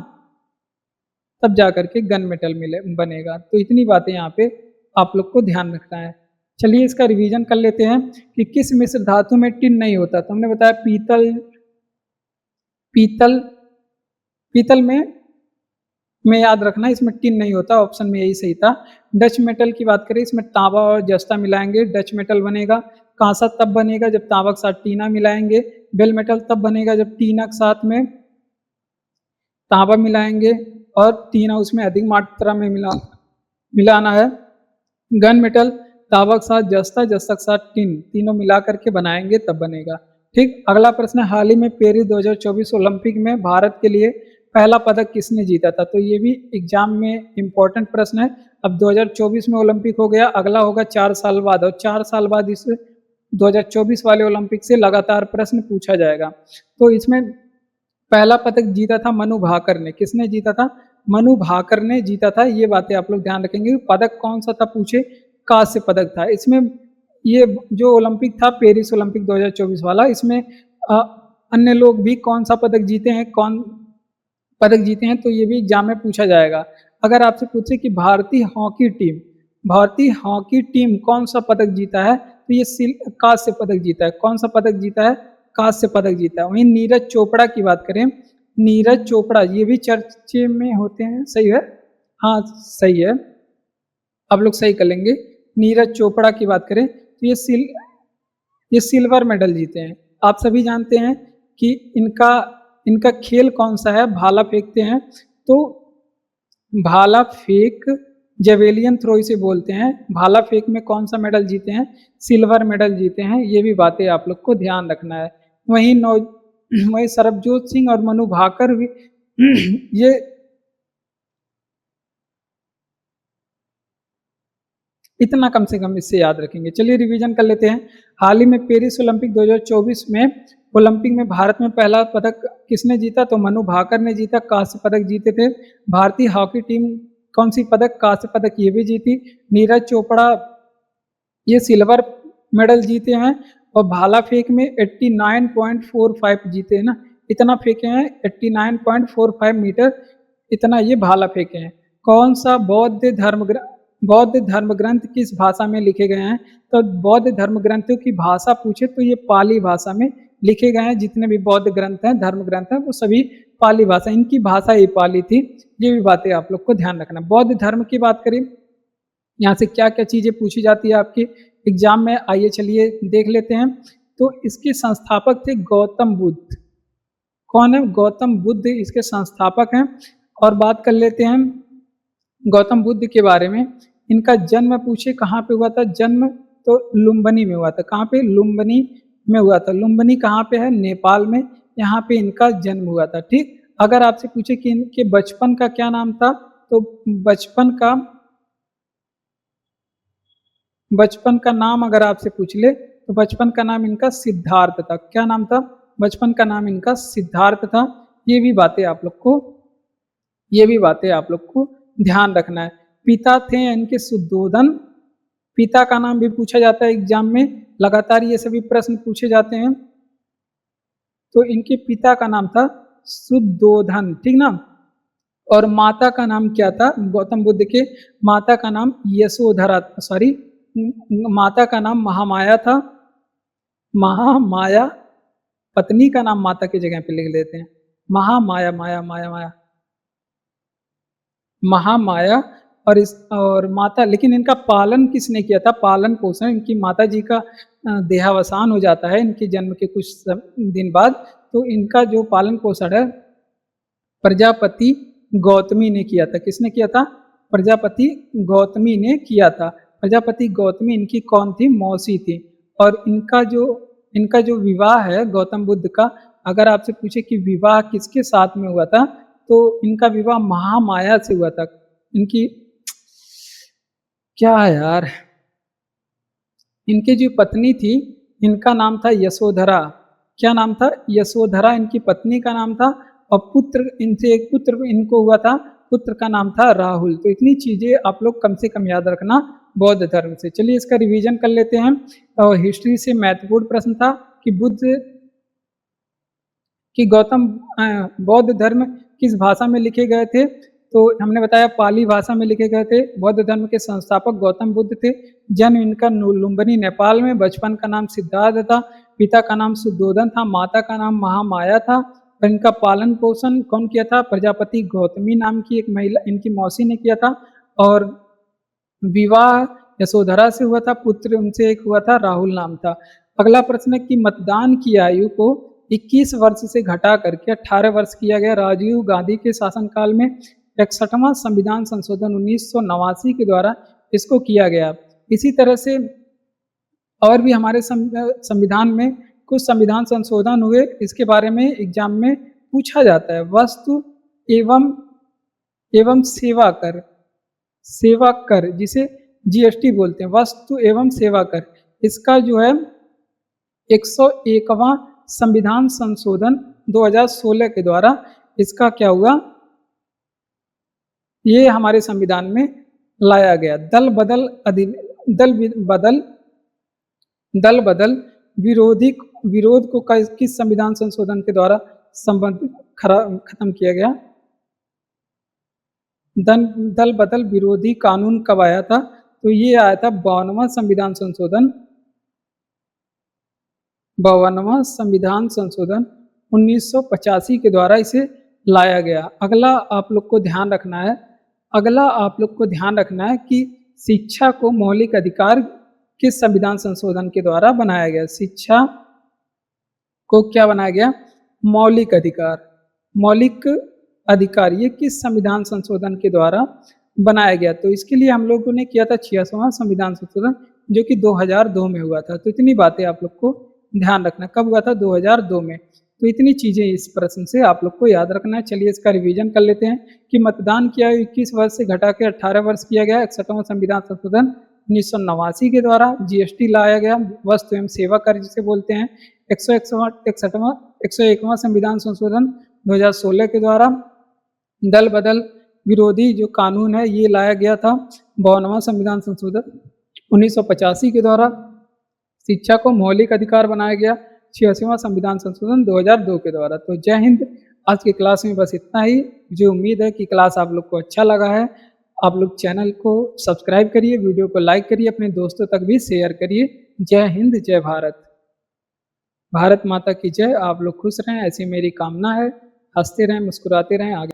A: तब जा करके गन मेटल बनेगा। तो इतनी बातें यहाँ पे आप लोग को ध्यान रखना है। चलिए इसका रिवीजन कर लेते हैं कि किस मिश्र धातु में टिन नहीं होता। तो हमने बताया पीतल, पीतल पीतल में याद रखना, इसमें टिन नहीं होता, ऑप्शन में यही सही था। डच मेटल की बात करें, इसमें तांबा और जस्ता मिलाएंगे, डच मेटल बनेगा। कांसा तब बनेगा जब तांबा के साथ टीना मिलाएंगे। बेल मेटल तब बनेगा जब टीना के साथ में तांबा मिलाएंगे और टीना उसमें अधिक मात्रा में मिलाना है। गन मेटल तांबा के साथ जस्ता, जस्ता के साथ टिन, तीनों मिला करके बनाएंगे तब बनेगा, ठीक। अगला प्रश्न है, हाल ही में पेरिस 2024 ओलंपिक में भारत के लिए पहला पदक किसने जीता था? तो ये भी एग्जाम में इंपॉर्टेंट प्रश्न है। अब 2024 में ओलंपिक हो गया, अगला होगा 4 साल बाद, और 4 साल बाद इस 2024 वाले ओलंपिक से लगातार प्रश्न पूछा जाएगा। तो इसमें पहला पदक जीता था मनु भाकर ने। किसने जीता था? मनु भाकर ने जीता था। ये बातें आप लोग ध्यान रखेंगे। पदक कौन सा था पूछे? कांस्य पदक था। इसमें ये जो ओलंपिक था पेरिस ओलंपिक 2024 वाला, इसमें अन्य लोग भी कौन सा पदक जीते हैं, कौन पदक जीते हैं, तो ये भी एग्जाम में पूछा जाएगा। अगर आपसे पूछे कि भारतीय हॉकी टीम कौन सा पदक जीता है, तो ये कांस्य पदक जीता है। कौन सा पदक जीता है? कांस्य पदक जीता है। वहीं नीरज चोपड़ा की बात करें, नीरज चोपड़ा ये भी चर्चे में होते हैं, सही है? हाँ सही है, आप लोग सही कर लेंगे। नीरज चोपड़ा की बात करें तो ये सिल्वर मेडल जीते हैं। आप सभी जानते हैं कि इनका इनका खेल कौन सा है? भाला फेंकते हैं, तो भाला फेंक जेवेलियन थ्रो इसे बोलते हैं। भाला फेंक में कौन सा मेडल जीते हैं? सिल्वर मेडल जीते हैं। ये भी बातें आप लोग को ध्यान रखना है। वहीं सरबजोत सिंह और मनु भाकर भी ये इतना कम से कम इससे याद रखेंगे। चलिए रिवीजन कर लेते हैं। हाल ही में पेरिस ओलंपिक 2024 में ओलंपिक में भारत में पहला पदक किसने जीता? तो मनु भाकर ने जीता, कांस्य पदक जीते थे। भारतीय हॉकी टीम कौन सी पदक? कांस्य पदक ये भी जीती। नीरज चोपड़ा ये सिल्वर मेडल जीते हैं, और भाला फेंक में 89.45 जीते हैं ना, इतना फेंके हैं 89.45 मीटर, इतना ये भाला फेंके हैं। कौन सा बौद्ध धर्म बौद्ध धर्म ग्रंथ किस भाषा में लिखे गए हैं? तो बौद्ध धर्म ग्रंथों की भाषा पूछे तो ये पाली भाषा में लिखे गए हैं। जितने भी बौद्ध ग्रंथ हैं, धर्म ग्रंथ हैं, वो सभी पाली भाषा, इनकी भाषा ही पाली थी। ये भी बातें आप लोग को ध्यान रखना। बौद्ध धर्म की बात करें, यहाँ से क्या क्या चीजें पूछी जाती है आपके एग्जाम में, आइए चलिए देख लेते हैं। तो इसके संस्थापक थे गौतम बुद्ध। कौन है? गौतम बुद्ध इसके संस्थापक हैं। और बात कर लेते हैं गौतम बुद्ध के बारे में। इनका जन्म पूछे कहाँ पे हुआ था? जन्म तो लुम्बिनी में हुआ था। कहाँ पे? लुम्बिनी में हुआ था। लुम्बिनी कहाँ पे है? नेपाल में। यहाँ पे इनका जन्म हुआ था। ठीक। अगर आपसे पूछे कि इनके बचपन का क्या नाम था, तो बचपन का नाम अगर आपसे पूछ ले तो बचपन का नाम इनका सिद्धार्थ था। क्या नाम था? बचपन का नाम इनका सिद्धार्थ था। ये भी बातें आप लोग को ध्यान रखना है। पिता थे इनके शुद्धोधन। पिता का नाम भी पूछा जाता है एग्जाम में, लगातार ये सभी प्रश्न पूछे जाते हैं। तो इनके पिता का नाम था शुद्धोधन, ठीक ना। और माता का नाम क्या था? गौतम बुद्ध के माता का नाम यशोधरा, सॉरी, माता का नाम महामाया था। महामाया। पत्नी का नाम माता की जगह पे लिख देते हैं। महामाया, माया माया माया, महामाया। और माता, लेकिन इनका पालन किसने किया था? पालन पोषण, इनकी माता जी का देहावसान हो जाता है इनके जन्म के कुछ दिन बाद। तो इनका जो पालन पोषण है प्रजापति गौतमी ने किया था। किसने किया था? प्रजापति गौतमी ने किया था। प्रजापति गौतमी इनकी कौन थी? मौसी थी। और इनका जो विवाह है गौतम बुद्ध का, अगर आपसे पूछे कि विवाह किसके साथ में हुआ था, तो इनका विवाह महामाया से हुआ था। इनकी क्या है यार, इनकी जो पत्नी थी इनका नाम था यशोधरा। क्या नाम था? यशोधरा इनकी पत्नी का नाम था। और इनसे एक पुत्र इनको हुआ था, पुत्र का नाम था राहुल। तो इतनी चीजें आप लोग कम से कम याद रखना बौद्ध धर्म से। चलिए इसका रिवीजन कर लेते हैं। और हिस्ट्री से महत्वपूर्ण प्रश्न था कि गौतम बौद्ध धर्म किस भाषा में लिखे गए थे? तो हमने बताया पाली भाषा में लिखे गए थे। बौद्ध धर्म के संस्थापक गौतम बुद्ध थे। जन्म इनका लुम्बिनी नेपाल में। बचपन का नाम सिद्धार्थ था। पिता का नाम शुद्धोधन था। माता का नाम महामाया था। और इनका पालन पोषण कौन किया था? प्रजापति गौतमी नाम की एक महिला, इनकी मौसी ने किया था। और विवाह यशोधरा से हुआ था। पुत्र उनसे एक हुआ था, राहुल नाम था। अगला प्रश्न है कि मतदान की आयु को 21 वर्ष से घटा करके 18 वर्ष किया गया राजीव गांधी के शासनकाल में। 61वां संविधान संशोधन 1989 के द्वारा इसको किया गया। इसी तरह से और भी हमारे संविधान में कुछ संविधान संशोधन हुए, इसके बारे में एग्जाम में पूछा जाता है। वस्तु एवं सेवा कर जिसे जीएसटी बोलते हैं, वस्तु एवं सेवा कर, इसका जो है 101वां संविधान संशोधन 2016 के द्वारा इसका क्या हुआ? ये हमारे संविधान में लाया गया। दल बदल विरोध को किस संविधान संशोधन के द्वारा खत्म किया गया? दल बदल विरोधी कानून कब आया था? तो ये आया था 52वां संविधान संशोधन 1985 के द्वारा इसे लाया गया। अगला आप लोग को ध्यान रखना है कि शिक्षा को मौलिक अधिकार किस संविधान संशोधन के द्वारा बनाया गया? शिक्षा को क्या बनाया गया? मौलिक अधिकार ये किस संविधान संशोधन के द्वारा बनाया गया? तो इसके लिए हम लोगों ने किया था 86वां संविधान संशोधन, जो कि 2002 में हुआ था। तो इतनी बातें आप लोग को ध्यान रखना। कब हुआ था? 2002 में। तो इतनी चीजें इस प्रश्न से आप लोग को याद रखना है। चलिए इसका रिवीजन कर लेते हैं कि मतदान की आयु 21 वर्ष से घटा के 18 वर्ष किया गया। 61वां संविधान संशोधन 1989 के द्वारा। जीएसटी लाया गया, वस्तु एवं सेवा कर जिसे बोलते हैं। 101वां संविधान संशोधन 2016 के द्वारा। दल बदल विरोधी जो कानून है ये लाया गया था 52वां संविधान संशोधन 1985 के द्वारा। शिक्षा को मौलिक अधिकार बनाया गया 86वां संविधान संशोधन 2002 के द्वारा। तो जय हिंद। आज की क्लास में बस इतना ही। मुझे उम्मीद है कि क्लास आप लोग को अच्छा लगा है। आप लोग चैनल को सब्सक्राइब करिए, वीडियो को लाइक करिए, अपने दोस्तों तक भी शेयर करिए। जय हिंद, जय भारत। भारत माता की जय। आप लोग खुश रहें, ऐसी मेरी कामना है। हँसते रहें, मुस्कुराते रहें, आगे